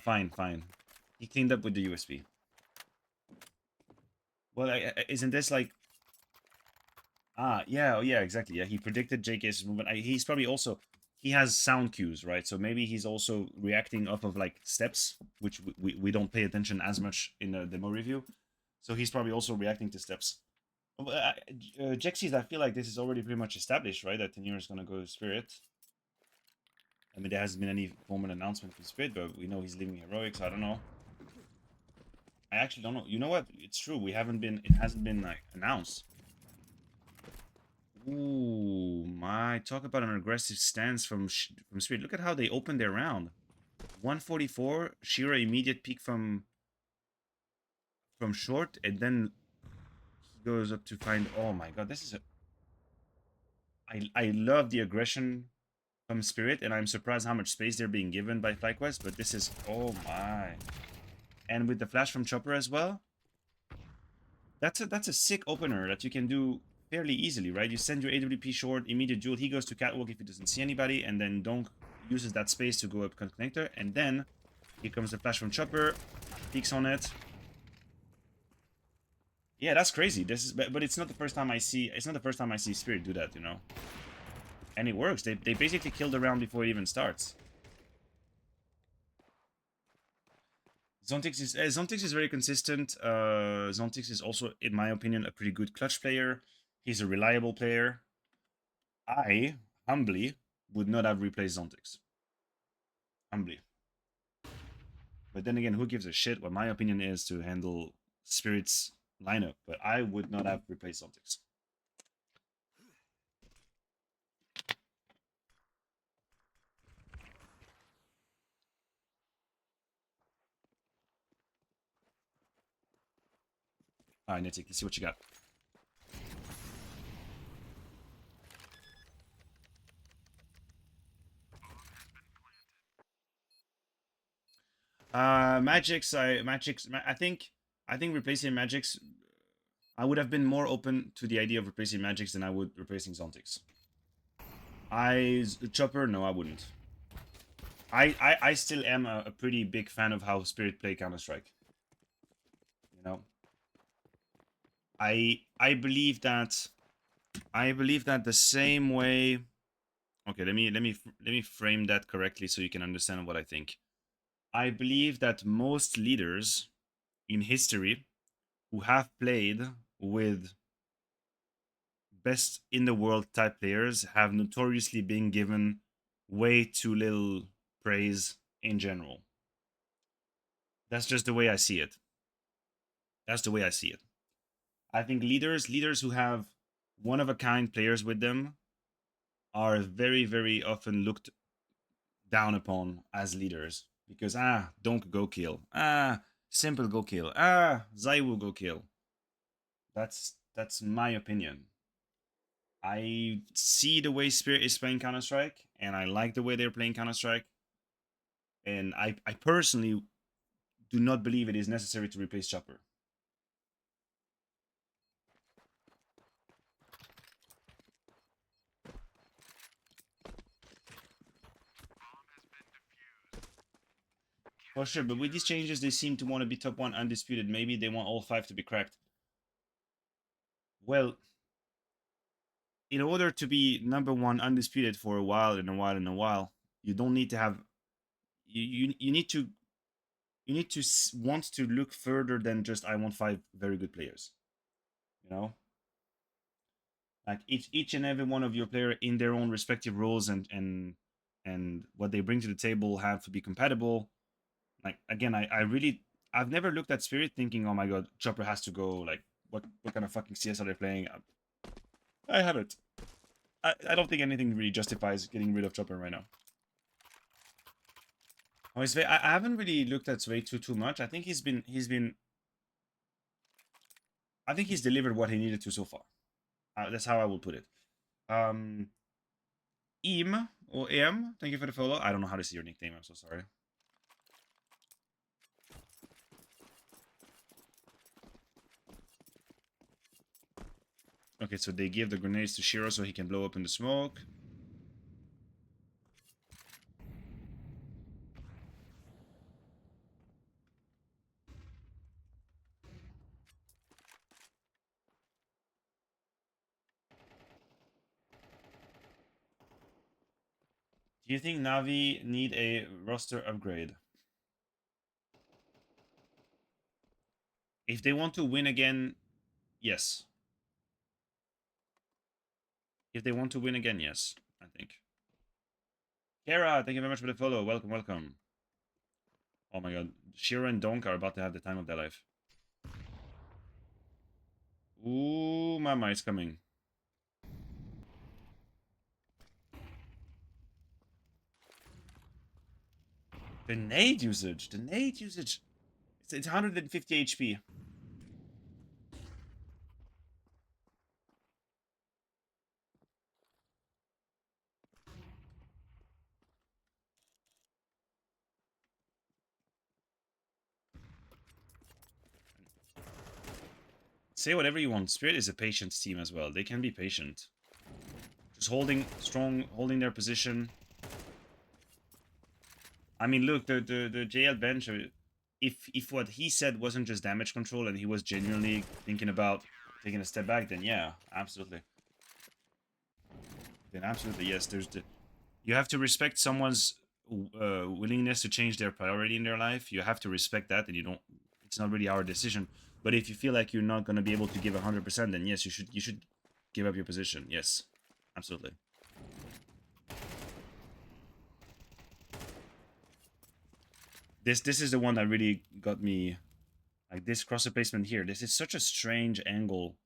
Fine. He cleaned up with the USB. Well, isn't this like... yeah, exactly. Yeah, he predicted JK's movement. He's probably also... He has sound cues, right? So maybe he's also reacting off of, like, steps, which we don't pay attention as much in the demo review. So he's probably also reacting to steps. Jexy's, I feel like this is already pretty much established, right? That Tenier is going to go to Spirit. I mean, there hasn't been any formal announcement from Spirit, but we know he's leaving Heroic, so I don't know. I actually don't know. You know what? It's true. It hasn't been, like, announced. Ooh, my. Talk about an aggressive stance from Spirit. Look at how they opened their round. 144, Shira immediate peek from short, and then he goes up to find... Oh my god, this is a... I love the aggression from Spirit, and I'm surprised how much space they're being given by Flyquest, but this is... Oh my. And with the flash from Chopper as well, that's a sick opener that you can do fairly easily, right? You send your AWP short, immediate duel, he goes to catwalk if he doesn't see anybody, and then Donk uses that space to go up connector, and then here comes the flash from Chopper, peeks on it. Yeah, that's crazy. This is, but it's not the first time I see Spirit do that, you know. And it works. They basically kill the round before it even starts. Zontix is very consistent. Zontix is also, in my opinion, a pretty good clutch player. He's a reliable player. I, humbly, would not have replaced Zontix. Humbly. But then again, who gives a shit what my opinion is to handle Spirit's lineup? But I would not have replaced Zontix. Alright, Nitik, let's see what you got. Magix, I think replacing Magix, I would have been more open to the idea of replacing Magix than I would replacing Zontix. Chopper, no, I wouldn't. I still am a pretty big fan of how Spirit play Counter-Strike. You know, I believe that the same way Okay, let me frame that correctly so you can understand what I think. I believe that most leaders in history who have played with best in the world type players have notoriously been given way too little praise in general. That's just the way I see it. That's the way I see it. I think leaders who have one of a kind players with them are very, very often looked down upon as leaders because Donk go kill, simple go kill, Zaiwu go kill. That's my opinion. I see the way Spirit is playing Counter Strike, and I like the way they're playing Counter Strike. And I personally do not believe it is necessary to replace Chopper. For sure, but with these changes, they seem to want to be top one undisputed. Maybe they want all five to be cracked. Well, in order to be number one undisputed for a while and a while and a while, you don't need to have you need to want to look further than just I want five very good players. You know, like each and every one of your player in their own respective roles and what they bring to the table have to be compatible. Like again, I really I've never looked at Spirit thinking, oh my god, Chopper has to go. Like what kind of fucking CS are they playing? I haven't. I don't think anything really justifies getting rid of Chopper right now. Oh, I haven't really looked at Sway too much. I think I think he's delivered what he needed to so far. That's how I will put it. Um, Im or Em, thank you for the follow. I don't know how to say your nickname. I'm so sorry. Okay, so they give the grenades to Shiro so he can blow up in the smoke. Do you think Navi need a roster upgrade? If they want to win again, yes. If they want to win again, yes, I think. Kara, thank you very much for the follow. Welcome, welcome. Oh my god. Shiro and Donk are about to have the time of their life. Ooh, Mama is coming. The nade usage. The nade usage. It's 150 HP. Say whatever you want. Spirit is a patient team as well. They can be patient. Just holding strong, holding their position. I mean, look, the JL bench. If what he said wasn't just damage control and he was genuinely thinking about taking a step back, then yeah, absolutely. Then absolutely yes. You have to respect someone's willingness to change their priority in their life. You have to respect that, and you don't. It's not really our decision. But if you feel like you're not going to be able to give 100%, then yes, you should give up your position. Yes, absolutely. This is the one that really got me. Like this cross replacement here. This is such a strange angle,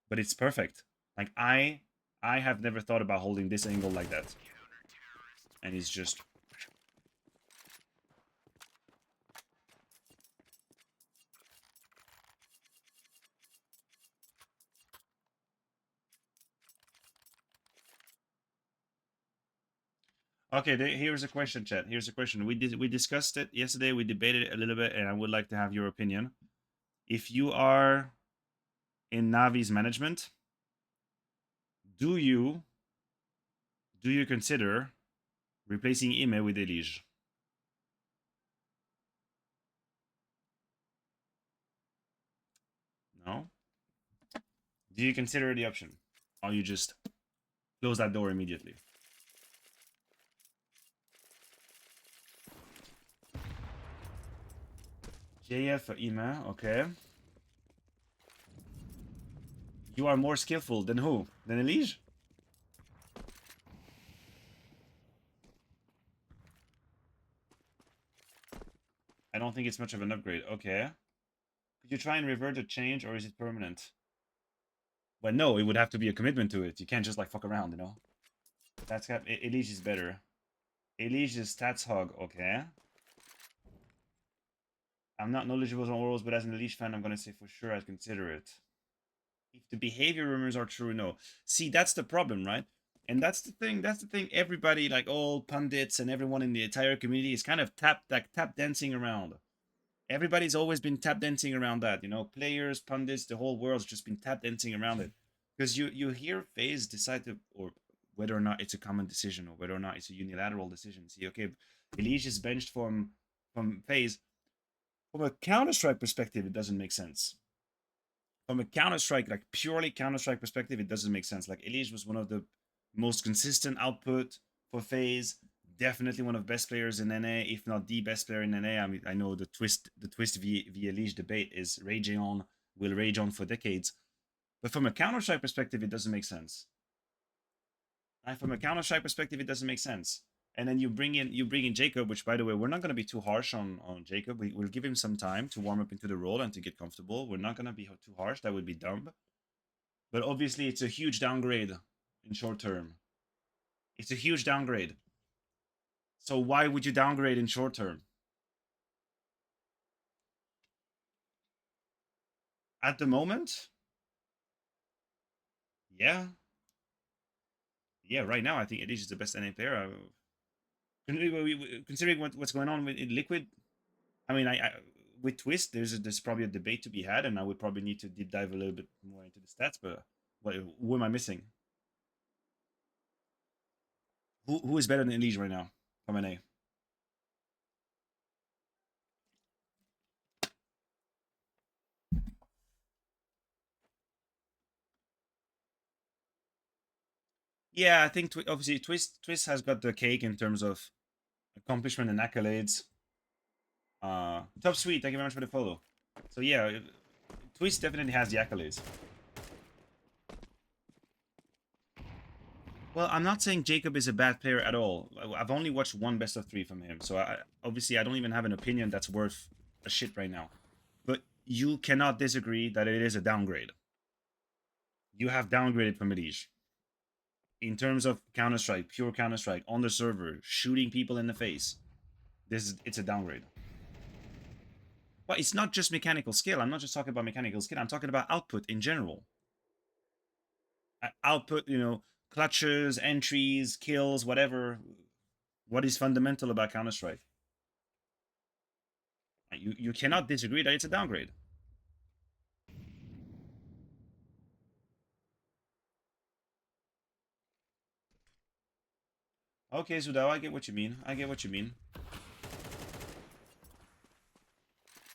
but it's perfect. Like I have never thought about holding this angle like that, and he's just. Okay, here's a question, chat. Here's a question. We discussed it yesterday. We debated it a little bit, and I would like to have your opinion. If you are in Navi's management, do you consider replacing Ime with Elige? No. Do you consider the option, or you just close that door immediately? JF for Ima, okay. You are more skillful than who? Than Elige? I don't think it's much of an upgrade. Okay. Could you try and revert the change, or is it permanent? Well, no, it would have to be a commitment to it. You can't just like fuck around, you know? That's got Elige is better. Elige is stats hog, okay. I'm not knowledgeable on orals, but as an Elige fan, I'm gonna say for sure I'd consider it. If the behavior rumors are true, no. See, that's the problem, right? And that's the thing. That's the thing. Everybody, like all pundits and everyone in the entire community, is kind of tap dancing around. Everybody's always been tap dancing around that. You know, players, pundits, the whole world's just been tap dancing around it. Because you hear FaZe decide to, or whether or not it's a common decision or whether or not it's a unilateral decision. See, okay, Elige is benched from FaZe. From a Counter Strike perspective, it doesn't make sense. From a Counter Strike, like purely Counter Strike perspective, it doesn't make sense. Like Elige was one of the most consistent output for FaZe. Definitely one of the best players in NA, if not the best player in NA. I mean, I know the twist v Elige debate is raging on, will rage on for decades. But from a Counter Strike perspective, it doesn't make sense. And from a Counter Strike perspective, it doesn't make sense. And then you bring in Jacob, which by the way, we're not going to be too harsh on Jacob. We'll give him some time to warm up into the role and to get comfortable. We're not going to be too harsh. That would be dumb. But obviously, it's a huge downgrade in short term. It's a huge downgrade. So why would you downgrade in short term? At the moment, yeah, yeah. Right now, I think Elige is the best NA player. Considering what's going on with Liquid, I mean, I with Twist, there's probably a debate to be had, and I would probably need to deep dive a little bit more into the stats. But who am I missing? Who is better than Elige right now from NA? Yeah, I think obviously Twist has got the cake in terms of accomplishment and accolades. Top Sweet, thank you very much for the follow. So yeah, Twist definitely has the accolades. Well, I'm not saying Jacob is a bad player at all. I've only watched one best of 3 from him, so obviously I don't even have an opinion that's worth a shit right now. But you cannot disagree that it is a downgrade. You have downgraded from Elige. In terms of Counter-Strike, pure Counter-Strike, on the server, shooting people in the face, it's a downgrade. But it's not just mechanical skill. I'm not just talking about mechanical skill. I'm talking about output in general. Output, you know, clutches, entries, kills, whatever. What is fundamental about Counter Strike? You cannot disagree that it's a downgrade. Okay, Zudao, I get what you mean. I get what you mean.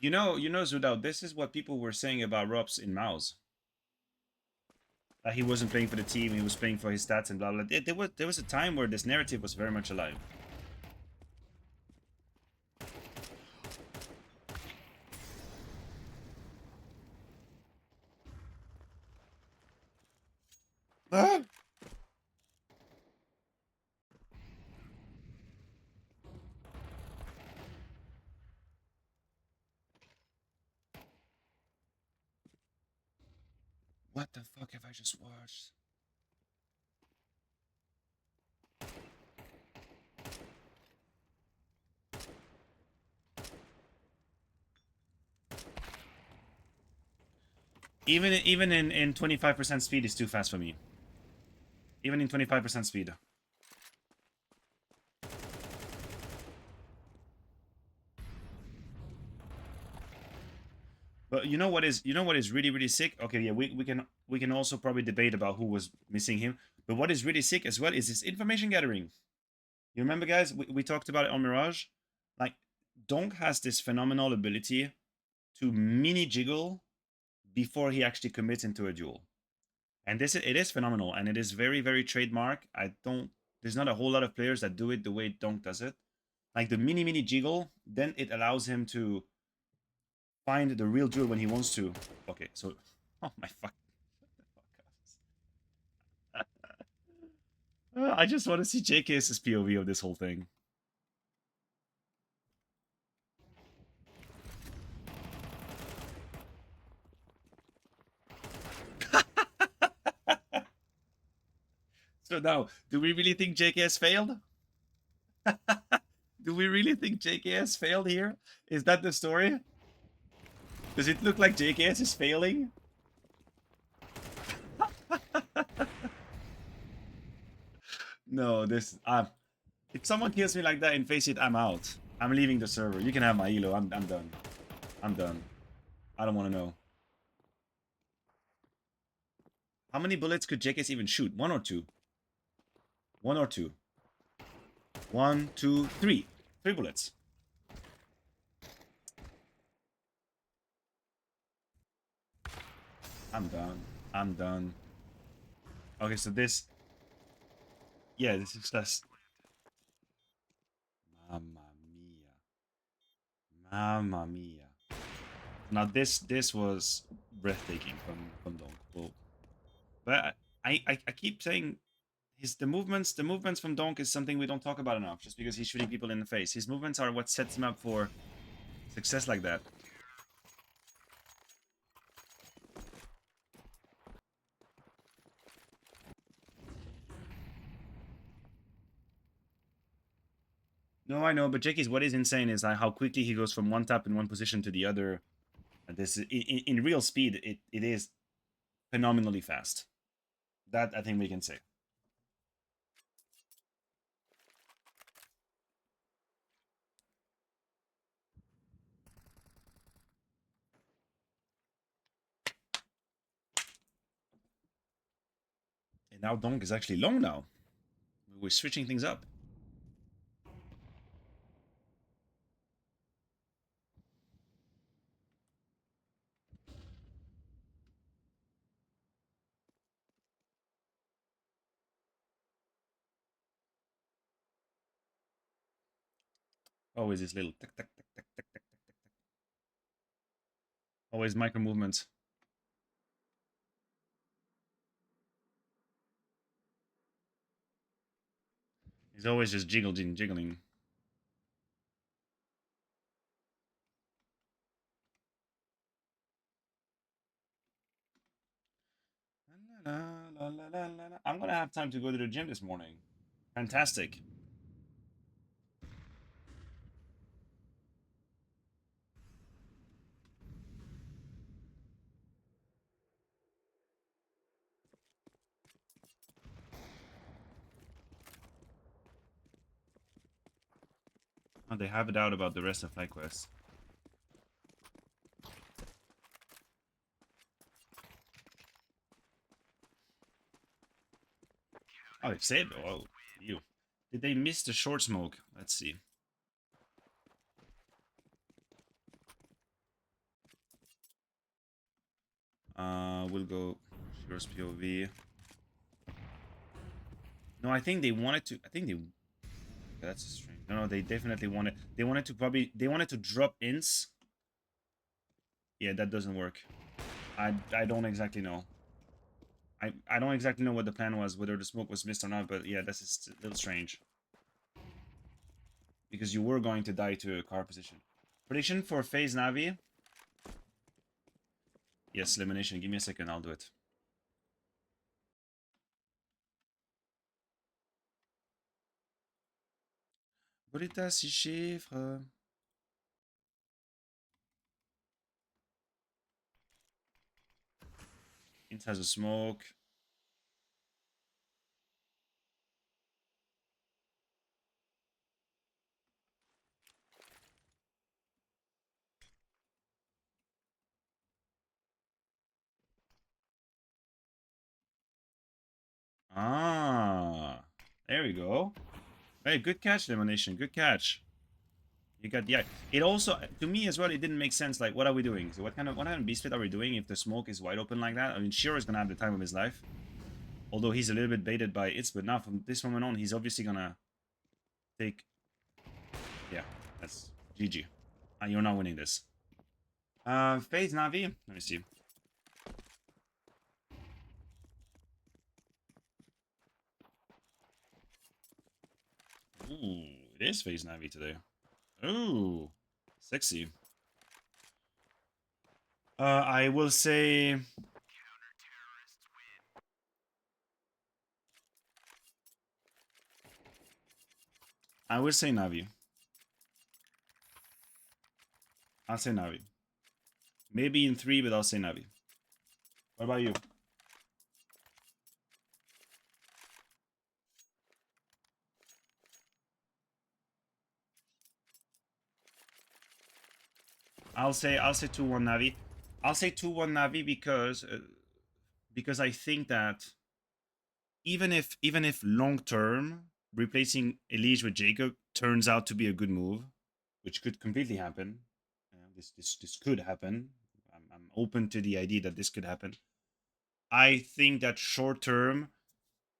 Zudao, this is what people were saying about Rops in Mouse. That he wasn't playing for the team, he was playing for his stats and blah blah. There was a time where this narrative was very much alive. Ah! What the fuck have I just watched? Even in 25% speed is too fast for me. Even in 25% speed. But you know what is really sick? Okay, yeah, we can also probably debate about who was missing him. But what is really sick as well is this information gathering. You remember, guys? We talked about it on Mirage. Like, Donk has this phenomenal ability to mini jiggle before he actually commits into a duel. And it is phenomenal, and it is very trademark. There's not a whole lot of players that do it the way Donk does it. Like the mini jiggle, then it allows him to find the real jewel when he wants to. Okay, so... Oh my fuck. I just want to see JKS's POV of this whole thing. So now, do we really think JKS failed? Do we really think JKS failed here? Is that the story? Does it look like JKS is failing? No, this... if someone kills me like that in Face It, I'm out. I'm leaving the server. You can have my elo. I'm done. I'm done. I don't want to know. How many bullets could JKS even shoot? One or two? One or two? 1, 2, 3. 3 bullets. I'm done. I'm done. Okay, so this... Yeah, this is just... Mamma mia. Mamma mia. Now this was breathtaking from Donk. Well, but I keep saying the movements from Donk is something we don't talk about enough, just because he's shooting people in the face. His movements are what sets him up for success like that. No, I know, but Jackie's what is insane is how quickly he goes from one tap in one position to the other. And this in real speed, it is phenomenally fast. That I think we can say. And now Donk is actually long now. We're switching things up. Always this little tick, tick, tick, tick, tick, tick, tick, tick. Always micro movements. He's always just jiggling, jiggling. I'm gonna have time to go to the gym this morning. Fantastic. Oh, they have it out about the rest of Flyquest. Oh, they saved. Oh, you. Did they miss the short smoke? Let's see. We'll go Shiro's POV. No, I think they wanted to. I think they. That's strange. No, they definitely wanted. They wanted to probably. They wanted to drop ins. Yeah, that doesn't work. I don't exactly know. I don't exactly know what the plan was, whether the smoke was missed or not, but yeah, this is a little strange. Because you were going to die to a car position. Prediction for FaZe Navi? Yes, elimination. Give me a second, I'll do it. Bolita 6 chiffres. Int has a smoke. Ah, there we go. Hey, good catch, elimination. Good catch. You got the eye. It also, to me as well, it didn't make sense. Like, what are we doing? So what kind of beast split are we doing if the smoke is wide open like that? I mean, Shiro is gonna have the time of his life. Although he's a little bit baited by it, but now from this moment on, he's obviously gonna take... Yeah, that's GG. You're not winning this. FaZe Navi. Let me see. Ooh, it is FaZe Navi today. Ooh, sexy. I will say. I will say Navi. I'll say Navi. Maybe in 3, but I'll say Navi. What about you? I'll say 2-1 Navi. I'll say 2-1 Navi because I think that even if long term replacing Elige with Jacob turns out to be a good move, which could completely happen. This could happen. I'm open to the idea that this could happen. I think that short term,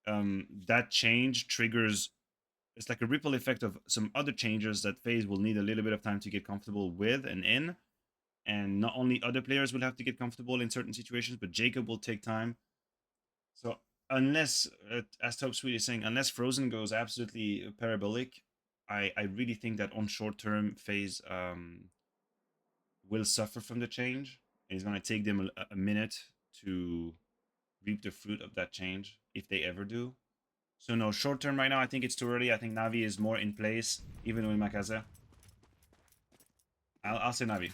that change triggers. It's like a ripple effect of some other changes that FaZe will need a little bit of time to get comfortable with and in. And not only other players will have to get comfortable in certain situations, but Jacob will take time. So unless, as Top Sweet is saying, unless Frozen goes absolutely parabolic, I really think that on short term FaZe will suffer from the change. It's going to take them a minute to reap the fruit of that change if they ever do. So no, short term right now, I think it's too early. I think Navi is more in place, even with Makaze. I'll say Navi.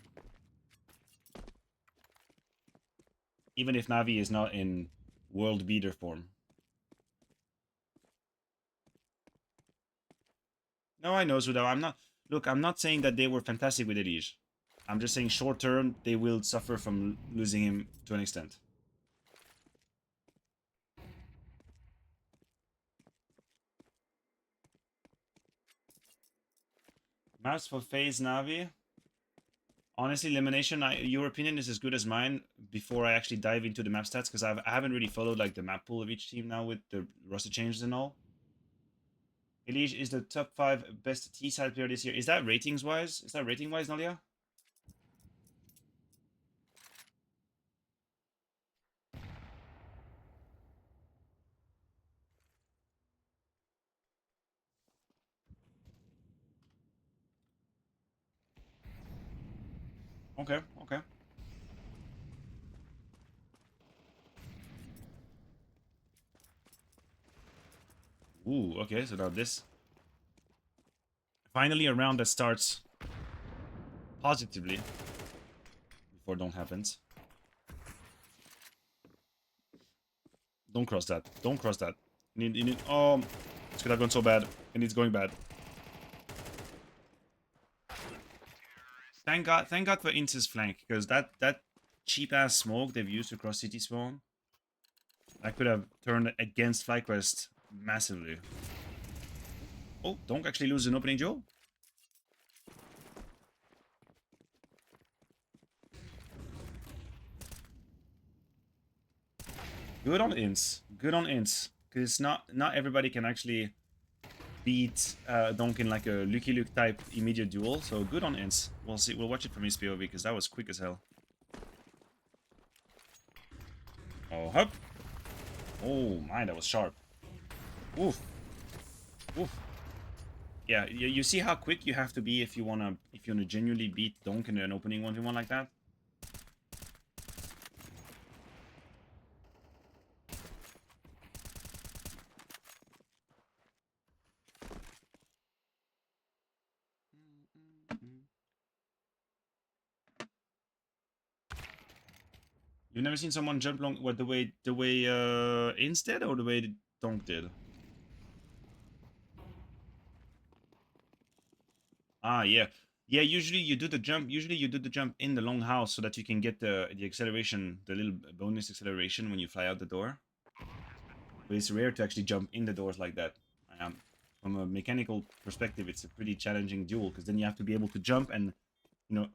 Even if Navi is not in world beater form. No, I know, Suda. I'm not. Look, I'm not saying that they were fantastic with Elige. I'm just saying short term, they will suffer from losing him to an extent. Maps for FaZe Navi. Honestly, elimination. Your opinion is as good as mine. Before I actually dive into the map stats, because I haven't really followed like the map pool of each team now with the roster changes and all. Elige is the top 5 best T side player this year. Is that ratings wise? Is that rating wise, Nalia? Okay, okay. Ooh, okay. So now this finally a round that starts positively before Donk happens. Don't cross that. Don't cross that. You need, oh, this could have gone so bad, and it's going bad. Thank God for Ince's flank, because that cheap ass smoke they've used across city spawn, that could have turned against Flyquest massively. Oh, don't actually lose an opening duel. Good on Ince. Good on Ince. Because not everybody can actually beat Donk in like a Lucky Luke type immediate duel. So good on Ince. We'll see. We'll watch it from his POV because that was quick as hell. Oh, hup. Oh my, that was sharp. Oof. Oof. Yeah, you see how quick you have to be if you wanna genuinely beat Donk in an opening 1v1 like that. You've never seen someone jump long what the way Ince did or the way Donk did? Ah, yeah. Yeah, usually you do the jump. Usually you do the jump in the long house so that you can get the acceleration, the little bonus acceleration when you fly out the door. But it's rare to actually jump in the doors like that. From a mechanical perspective, it's a pretty challenging duel because then you have to be able to jump and, you know,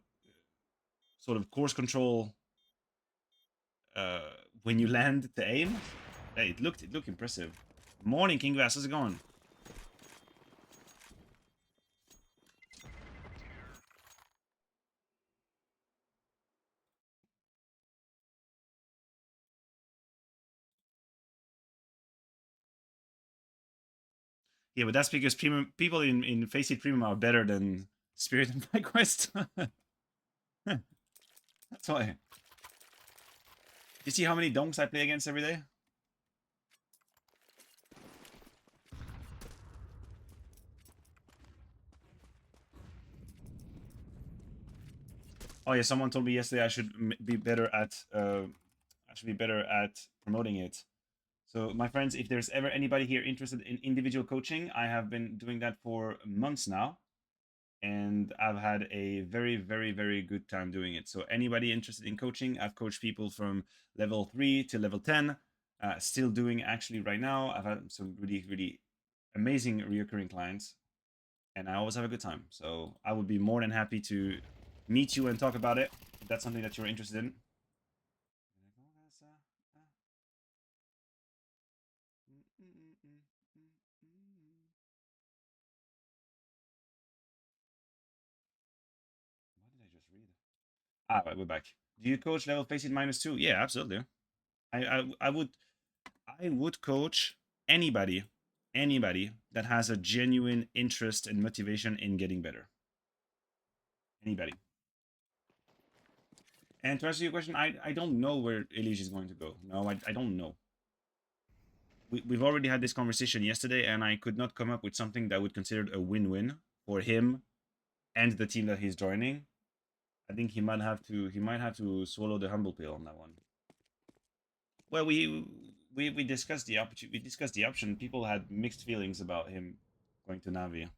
sort of course control uh, when you land to aim. Hey, it looked impressive. Morning, King Vass. How's it going? Yeah, but that's because premium people in Face It Premium are better than Spirit and Flyquest. That's why. You see how many donks I play against every day? Oh yeah, someone told me yesterday I should be better at promoting it. So my friends, if there's ever anybody here interested in individual coaching, I have been doing that for months now, and I've had a very, very, very good time doing it. So anybody interested in coaching, I've coached people from level 3 to level 10. Still doing actually right now. I've had some really, really amazing reoccurring clients, and I always have a good time. So I would be more than happy to meet you and talk about it if that's something that you're interested in. What did I just read? Ah, right, we're back. Do you coach level facing -2? Yeah, absolutely. I would coach anybody, anybody that has a genuine interest and motivation in getting better. Anybody. And to answer your question, I don't know where Elish is going to go. No, I don't know. We've already had this conversation yesterday, and I could not come up with something that would consider a win-win for him and the team that he's joining. I think he might have to swallow the humble pill on that one. Well, we discussed the opportunity. We discussed the option. People had mixed feelings about him going to Navi.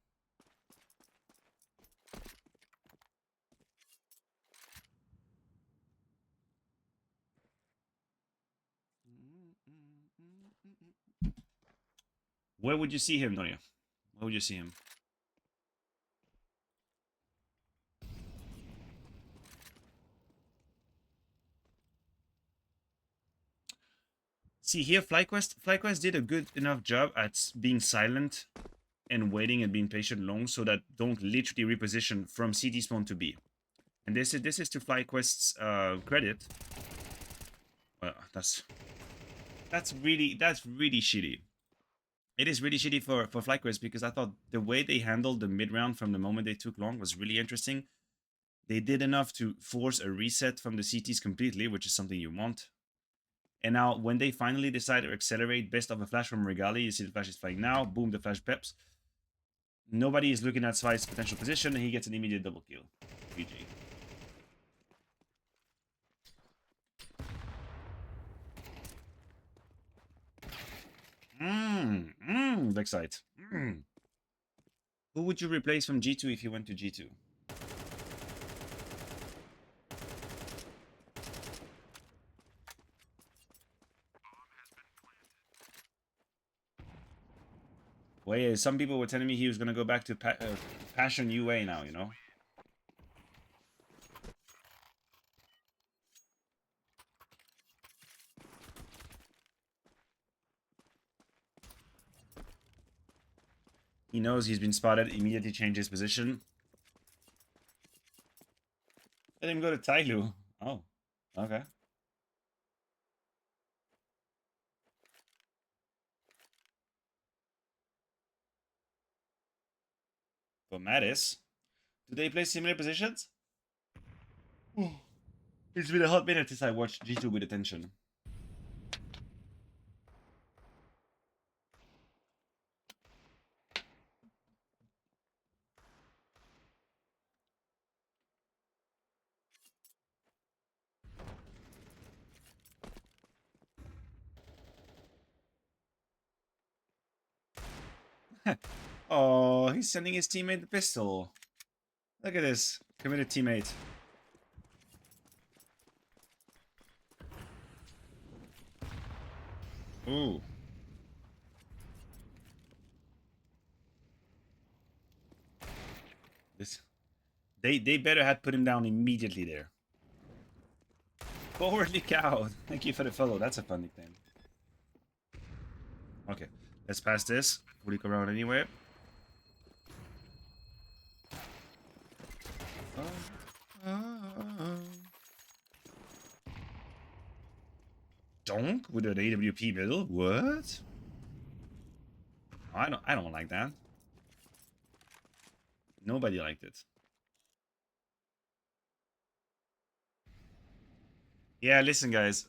Where would you see him, Donia? Where would you see him? See here, Flyquest did a good enough job at being silent and waiting and being patient long, so that Donk literally reposition from CT spawn to B. And this is to Flyquest's credit. Well, that's really shitty. It is really shitty for Flyquest, because I thought the way they handled the mid round from the moment they took long was really interesting. They did enough to force a reset from the CTs completely, which is something you want. And now, when they finally decide to accelerate based off a flash from Regali, you see the flash is flying now, boom, the flash peps. Nobody is looking at Svi's potential position, and he gets an immediate double kill. GG. Vexite. Who would you replace from G2 if you went to G2? Well, yeah, some people were telling me he was going to go back to Passion UA now, you know? He knows he's been spotted, immediately change his position. Let him go to Tailu. Oh, okay. For Mattis, do they play similar positions? It's been a hot minute since I watched G2 with attention. Oh, he's sending his teammate the pistol. Look at this. Committed teammate. Ooh. This. They better had put him down immediately there. Forwardly cow. Thank you for the follow. That's a fun nickname. Okay. Let's pass this. Flick around anyway. Donk with an AWP middle? What? Oh, I don't like that. Nobody liked it. Yeah, listen, guys.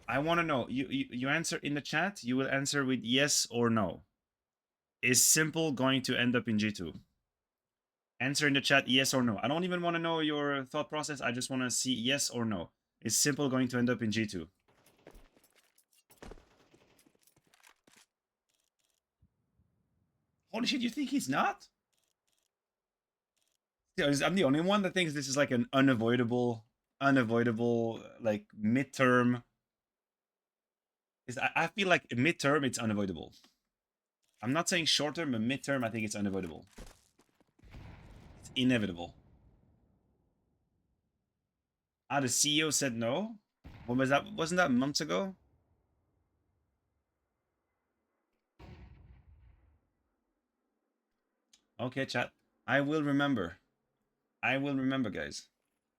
I want to know. You answer in the chat. You will answer with yes or no. Is Simple going to end up in G2? Answer in the chat yes or no. I don't even want to know your thought process. I just want to see yes or no. Is Simple going to end up in G2? Holy shit, you think he's not? Yeah, I'm the only one that thinks this is like an unavoidable, like midterm. I feel like midterm it's unavoidable. I'm not saying short term, but midterm I think it's unavoidable. It's inevitable. Ah, the CEO said no. When was that? Wasn't that months ago? Okay, chat. I will remember. I will remember, guys.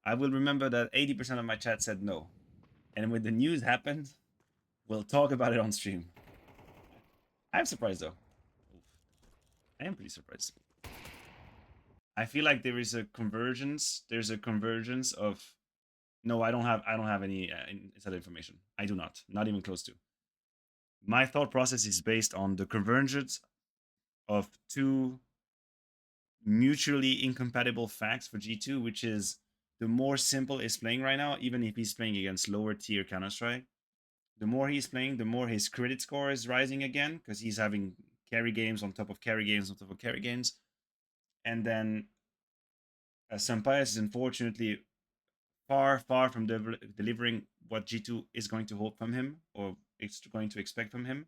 I will remember that 80% of my chat said no. And when the news happened, we'll talk about it on stream. I'm surprised though. I am pretty surprised. I feel like there is a convergence. There's a convergence of no, I don't have any inside information. I do not even close to. My thought process is based on the convergence of two mutually incompatible facts for G2, which is the more Simple is playing right now, even if he's playing against lower tier Counter Strike, the more he's playing, the more his credit score is rising again because he's having carry games on top of carry games on top of carry games. And then Sampaias is unfortunately far from delivering what G2 is going to hope from him or it's going to expect from him.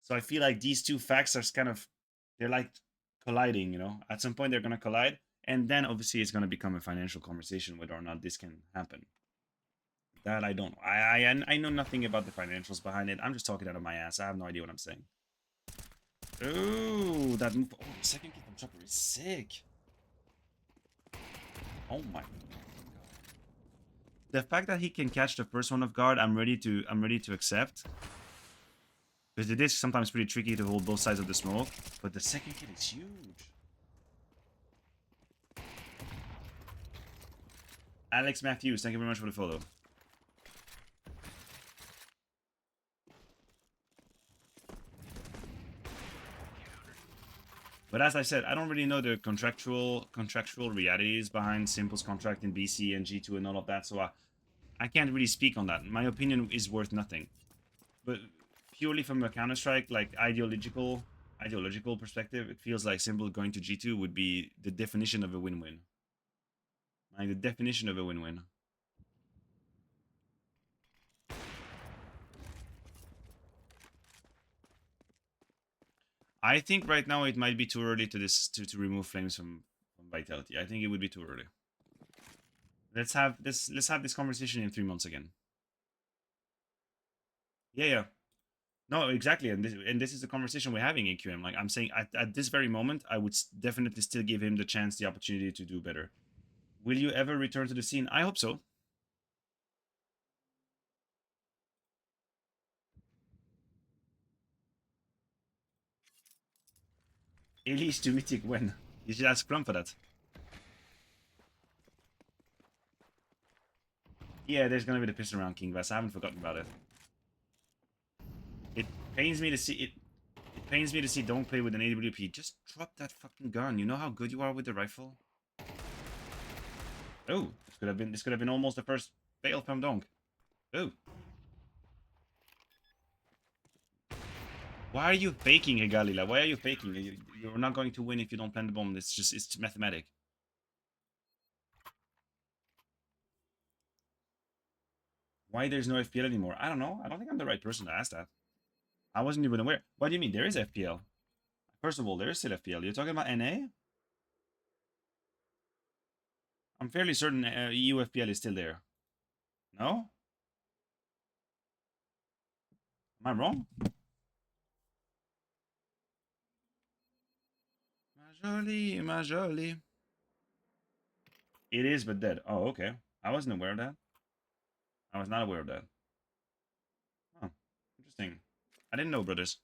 So I feel like these two facts are kind of, they're like colliding, you know? At some point they're going to collide. And then obviously it's going to become a financial conversation whether or not this can happen. That I don't know. I know nothing about the financials behind it. I'm just talking out of my ass. I have no idea what I'm saying. Ooh, that move. Oh, the second kick from Chopper is sick. Oh my god. The fact that he can catch the first one off guard, I'm ready to accept. Because it is sometimes pretty tricky to hold both sides of the smoke. But the second kill is huge. Alex Matthews, thank you very much for the follow. But as I said, I don't really know the contractual realities behind Simple's contract in BC and G2 and all of that, so I can't really speak on that. My opinion is worth nothing. But purely from a Counter-Strike, like ideological perspective, it feels like Simple going to G2 would be the definition of a win-win. Like the definition of a win-win. I think right now it might be too early to remove Flames from Vitality. I think it would be too early. Let's have this conversation in 3 months again. Yeah. No, exactly, and this is the conversation we're having in QM. Like I'm saying, at this very moment, I would definitely still give him the chance, the opportunity to do better. Will you ever return to the scene? I hope so. Elise to Mythic when? You should ask Plum for that. Yeah, there's gonna be the piston around King Bass. I haven't forgotten about it. It pains me to see it. It pains me to see Donk play with an AWP. Just drop that fucking gun. You know how good you are with the rifle. Oh, this could have been almost the first fail from Donk. Oh. Why are you faking, Hegalila? Why are you faking? You're not going to win if you don't plant the bomb. It's mathematic. Why there's no FPL anymore? I don't know. I don't think I'm the right person to ask that. I wasn't even aware. What do you mean? There is FPL. First of all, there is still FPL. You're talking about NA? I'm fairly certain EU FPL is still there. No? Am I wrong? Majoli. It is, but dead. Oh, okay. I wasn't aware of that. I was not aware of that. Interesting. I didn't know, brothers.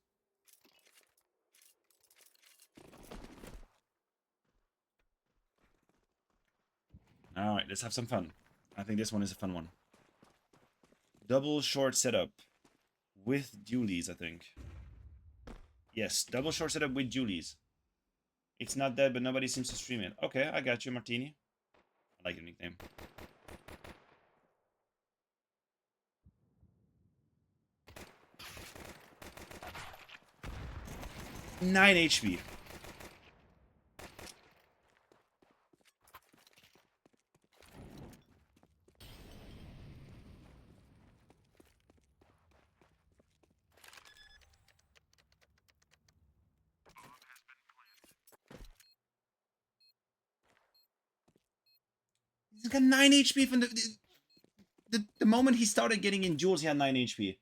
Alright, let's have some fun. I think this one is a fun one. Double short setup. With dualies, I think. Yes, double short setup with dualies. It's not dead, but nobody seems to stream it. Okay, I got you, Martini. I like your nickname. 9 HP. He's got 9 HP from the moment he started getting in duels, he had 9 HP.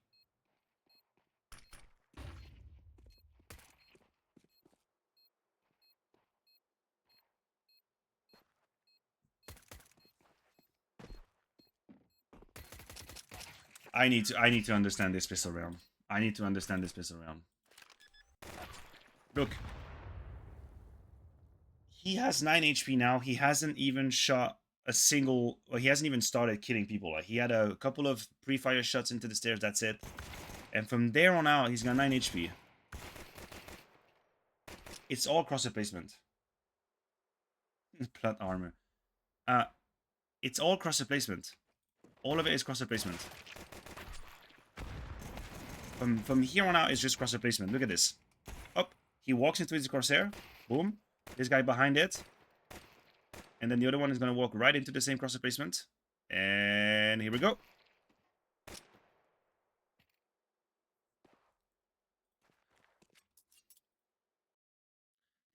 I need to understand this pistol round. I need to understand this pistol round. Look. He has 9 HP now. He hasn't even shot a single... Well, he hasn't even started killing people. Like, he had a couple of pre-fire shots into the stairs, that's it. And from there on out, he's got 9 HP. It's all cross replacement. Plot armor. It's all cross replacement. All of it is cross replacement. From here on out, it's just cross replacement. Look at this. Up. He walks into his crosshair. Boom. This guy behind it. And then the other one is going to walk right into the same cross replacement. And here we go.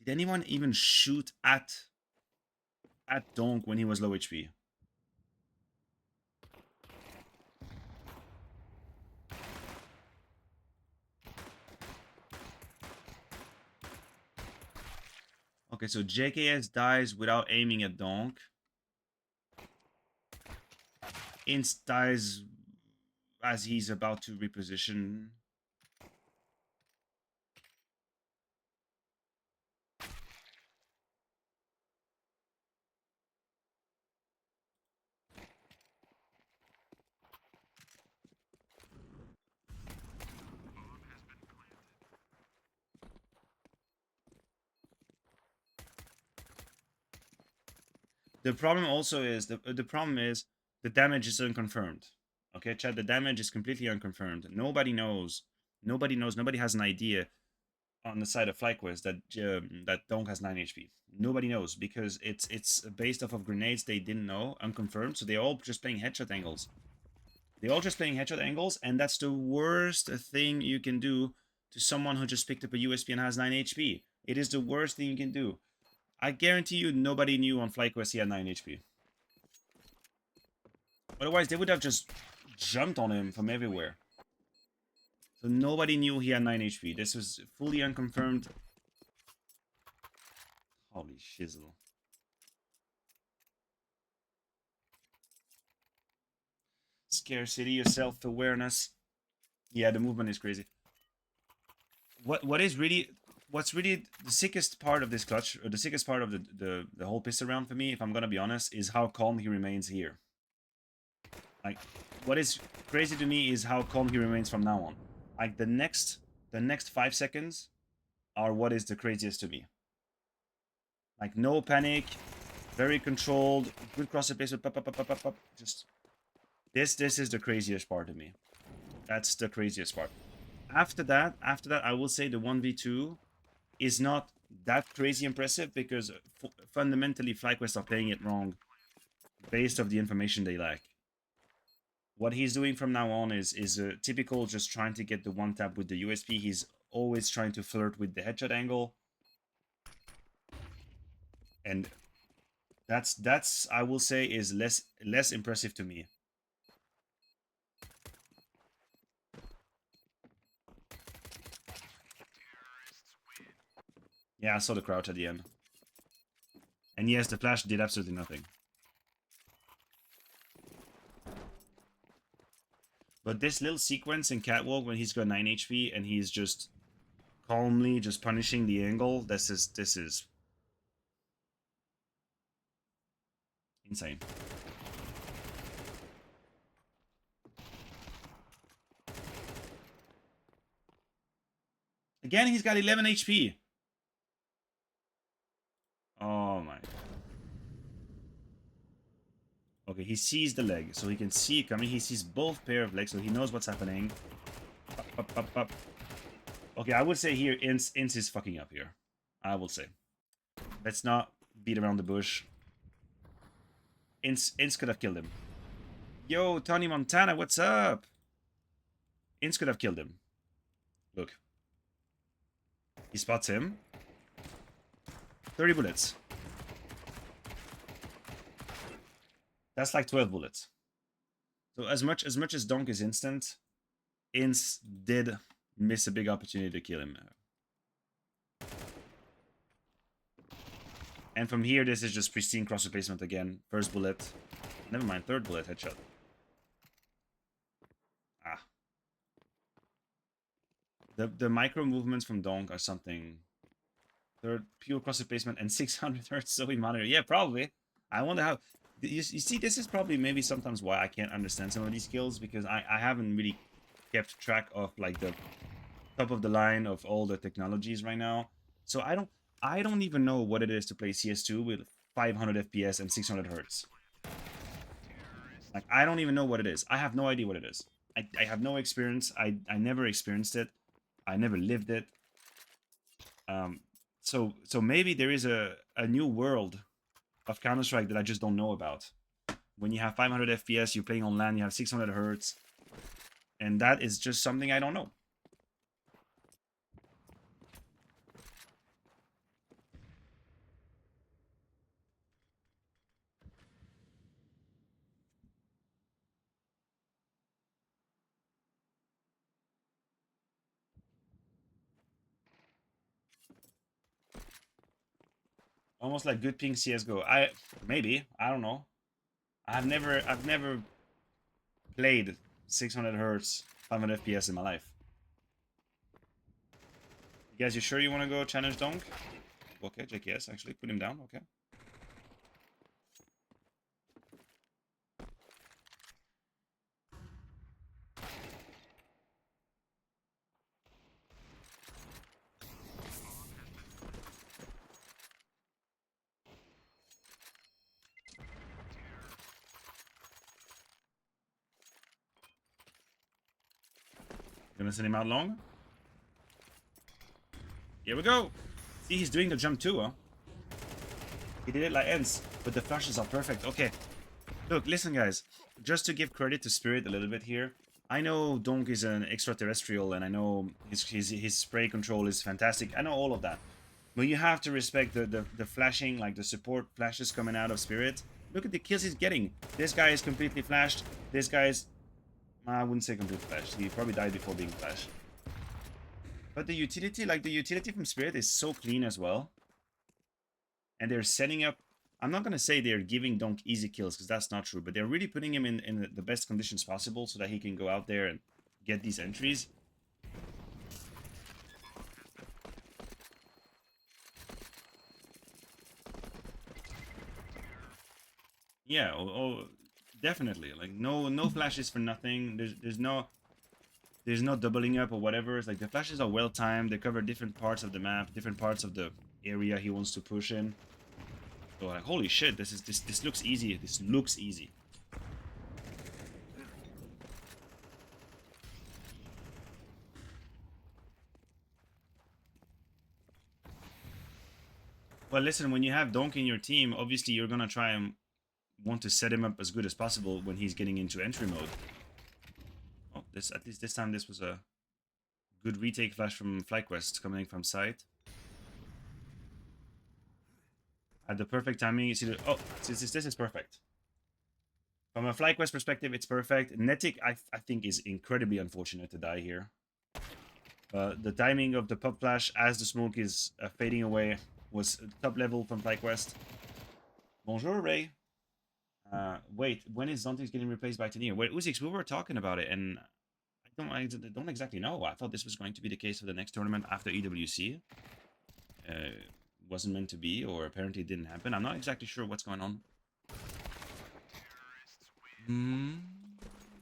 Did anyone even shoot at Donk when he was low HP? Okay, so JKS dies without aiming at Donk. Inst dies as he's about to reposition. The problem also is the problem is the damage is unconfirmed. Okay, Chad, the damage is completely unconfirmed. Nobody knows. Nobody knows. Nobody has an idea on the side of Flyquest that that Donk has 9 HP. Nobody knows because it's based off of grenades they didn't know, unconfirmed. So they're all just playing headshot angles. They're all just playing headshot angles, and that's the worst thing you can do to someone who just picked up a USP and has 9 HP. It is the worst thing you can do. I guarantee you nobody knew on Flyquest he had 9 HP. Otherwise, they would have just jumped on him from everywhere. So nobody knew he had 9 HP. This was fully unconfirmed. Holy shizzle. Scarcity, your self-awareness. Yeah, the movement is crazy. What's really the sickest part of this clutch, or the sickest part of the whole pistol round for me, if I'm gonna be honest, is how calm he remains here. Like, what is crazy to me is how calm he remains from now on. Like, the next 5 seconds are what is the craziest to me. Like, no panic, very controlled, good cross replacement, just this is the craziest part to me. That's the craziest part. After that, I will say the 1v2 is not that crazy impressive because fundamentally Flyquest are playing it wrong based off the information they lack. What he's doing from now on is a typical just trying to get the one tap with the USP. He's always trying to flirt with the headshot angle. And that's I will say is less impressive to me. Yeah, I saw the crouch at the end. And yes, the flash did absolutely nothing. But this little sequence in Catwalk when he's got 9 HP and he's just calmly just punishing the angle, this is insane. Again, he's got 11 HP. Oh my. Okay, he sees the leg, so he can see it coming. He sees both pair of legs, so he knows what's happening. Up, up, up. Okay, I would say here, Ince is fucking up here. I will say. Let's not beat around the bush. Ince could have killed him. Yo, Tony Montana, what's up? Ince could have killed him. Look. He spots him. 30 bullets. That's like 12 bullets. So as much as Donk is instant, Ince did miss a big opportunity to kill him. And from here, this is just pristine cross replacement again. First bullet. Never mind, third bullet, headshot. Ah. The micro movements from Donk are something. Third, pure cross replacement and 600 hertz Zoe monitor. Yeah, probably. I wonder how... You see, this is probably maybe sometimes why I can't understand some of these skills, because I haven't really kept track of like the top of the line of all the technologies right now. So I don't even know what it is to play CS2 with 500 FPS and 600 hertz. Like, I don't even know what it is. I have no idea what it is. I have no experience. I never experienced it. I never lived it. So maybe there is a new world of Counter-Strike that I just don't know about. When you have 500 FPS, you're playing on LAN, you have 600 hertz. And that is just something I don't know. Almost like good ping CSGO. Maybe, I don't know. I've never played 600 hertz, 500 FPS in my life. You guys, you sure you want to go challenge Donk? Okay, JKS, actually. Put him down, okay. Gonna send him out long. Here we go. See, he's doing the jump too, huh? He did it like ends, but the flashes are perfect. Okay. Look, listen, guys. Just to give credit to Spirit a little bit here. I know Donk is an extraterrestrial, and I know his spray control is fantastic. I know all of that. But you have to respect the flashing, like the support flashes coming out of Spirit. Look at the kills he's getting. This guy is completely flashed. This guy is... I wouldn't say completely flashed. He probably died before being flashed. But the utility from Spirit is so clean as well. And they're setting up... I'm not going to say they're giving Donk easy kills, because that's not true. But they're really putting him in the best conditions possible so that he can go out there and get these entries. Yeah, definitely. Like, no flashes for nothing. There's no doubling up or whatever. It's like the flashes are well timed. They cover different parts of the map, different parts of the area he wants to push in. So like, holy shit, this looks easy. This looks easy. Well, listen, when you have Donk in your team, obviously you're gonna try and want to set him up as good as possible when he's getting into entry mode. Oh, at least this time this was a good retake flash from Flyquest coming from side. At the perfect timing, you see the... Oh, this is perfect. From a Flyquest perspective, it's perfect. Netic, I think, is incredibly unfortunate to die here. The timing of the pop flash as the smoke is fading away was top level from Flyquest. Bonjour, Ray. Wait, when is Zontics getting replaced by Tenier? Wait, Uzix, we were talking about it, and don't exactly know. I thought this was going to be the case for the next tournament after EWC. Wasn't meant to be, or apparently it didn't happen. I'm not exactly sure what's going on.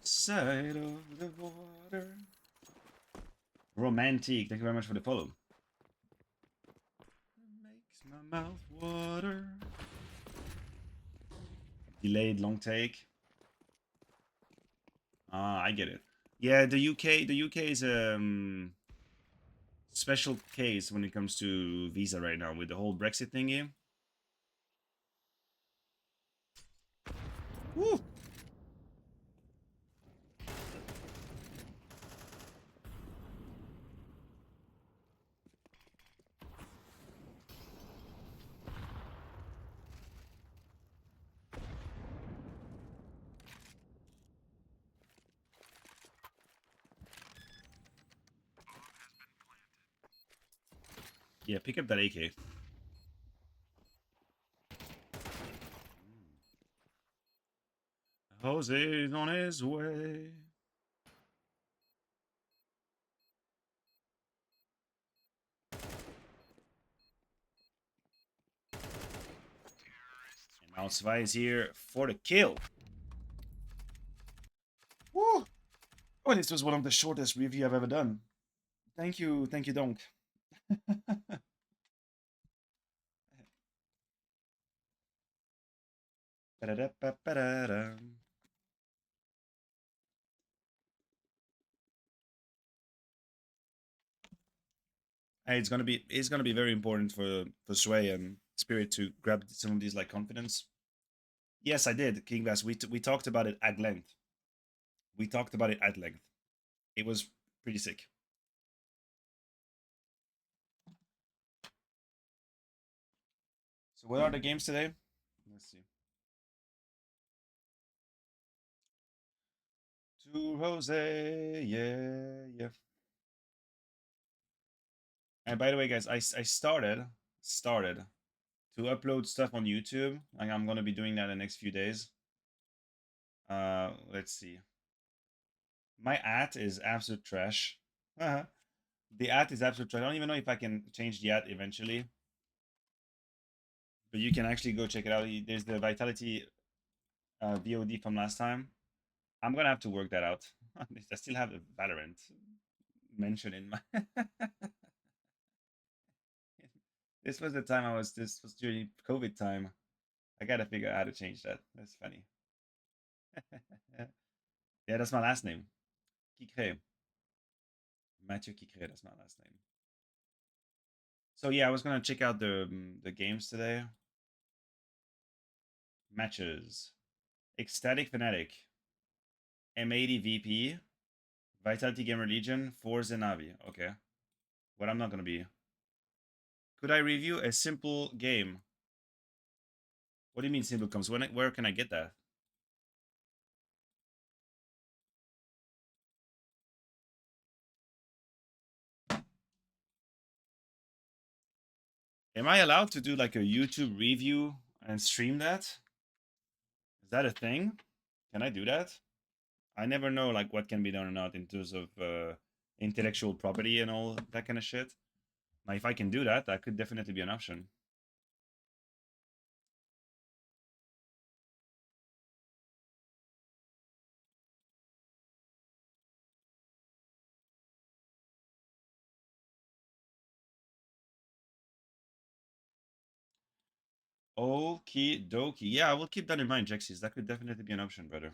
Side of the water. Romantic. Thank you very much for the follow. Makes my mouth water. Delayed long take. Ah, I get it. Yeah, the UK is a special case when it comes to visa right now with the whole Brexit thingy. Woo! Yeah, pick up that AK. Jose's on his way. And now Zwei is here for the kill. Woo! Oh, this was one of the shortest review I've ever done. Thank you, Donk. Hey, it's gonna be very important for Sway and Spirit to grab some of these like confidence. Yes, I did, King Bass. We talked about it at length. We talked about it at length. It was pretty sick. So what are the games today? Let's see. To Jose, yeah. And by the way, guys, I started to upload stuff on YouTube. Like I'm gonna be doing that in the next few days. Let's see. My at is absolute trash. The at is absolute trash. I don't even know if I can change the at eventually. But you can actually go check it out. There's the Vitality VOD from last time. I'm gonna have to work that out. I still have the Valorant mention in my. This was the time I was. This was during COVID time. I gotta figure out how to change that. That's funny. Yeah, that's my last name. Kikre. Mathieu Kikre. That's my last name. So yeah, I was gonna check out the games today. Matches. Ecstatic Fanatic. M80 VP. Vitality Gamer Legion. Forza Navi. Okay. What I'm not gonna be. Could I review a simple game? What do you mean simple comes? Where can I get that? Am I allowed to do like a YouTube review and stream that? Is that a thing? Can I do that? I never know like what can be done or not in terms of intellectual property and all that kind of shit. Now, if I can do that, that could definitely be an option. Okie dokie. Yeah, I will keep that in mind, Jexis. That could definitely be an option, brother.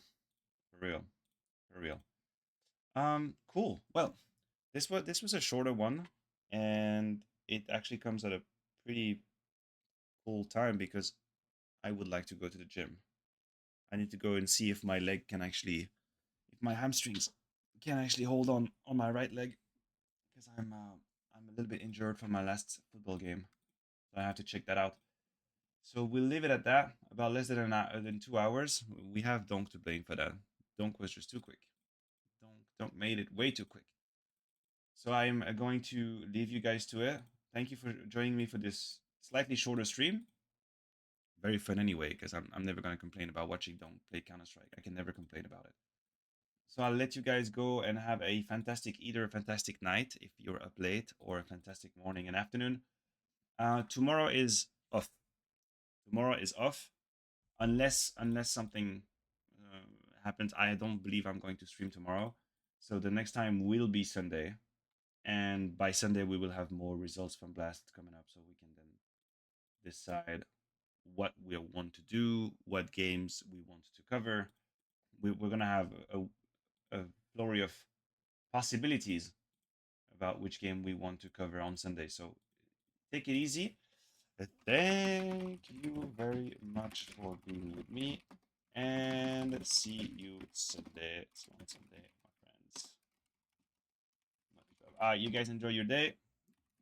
For real. For real. Cool. Well, this was a shorter one, and it actually comes at a pretty cool time because I would like to go to the gym. I need to go and see if my leg can actually, if my hamstrings can actually hold on my right leg, because I'm a little bit injured from my last football game, so I have to check that out. So we'll leave it at that. About less than 2 hours. We have Donk to blame for that. Donk was just too quick. Donk made it way too quick. So I'm going to leave you guys to it. Thank you for joining me for this slightly shorter stream. Very fun anyway, because I'm never going to complain about watching Donk play Counter Strike. I can never complain about it. So I'll let you guys go and have a fantastic, either a fantastic night if you're up late, or a fantastic morning and afternoon. Tomorrow is off. Tomorrow is off, unless something happens. I don't believe I'm going to stream tomorrow. So the next time will be Sunday, and by Sunday we will have more results from Blast coming up, so we can then decide what we want to do, what games we want to cover. We're gonna have a flurry of possibilities about which game we want to cover on Sunday. So take it easy. Thank you very much for being with me, and see you Sunday. See you on Sunday, my friends. You guys enjoy your day.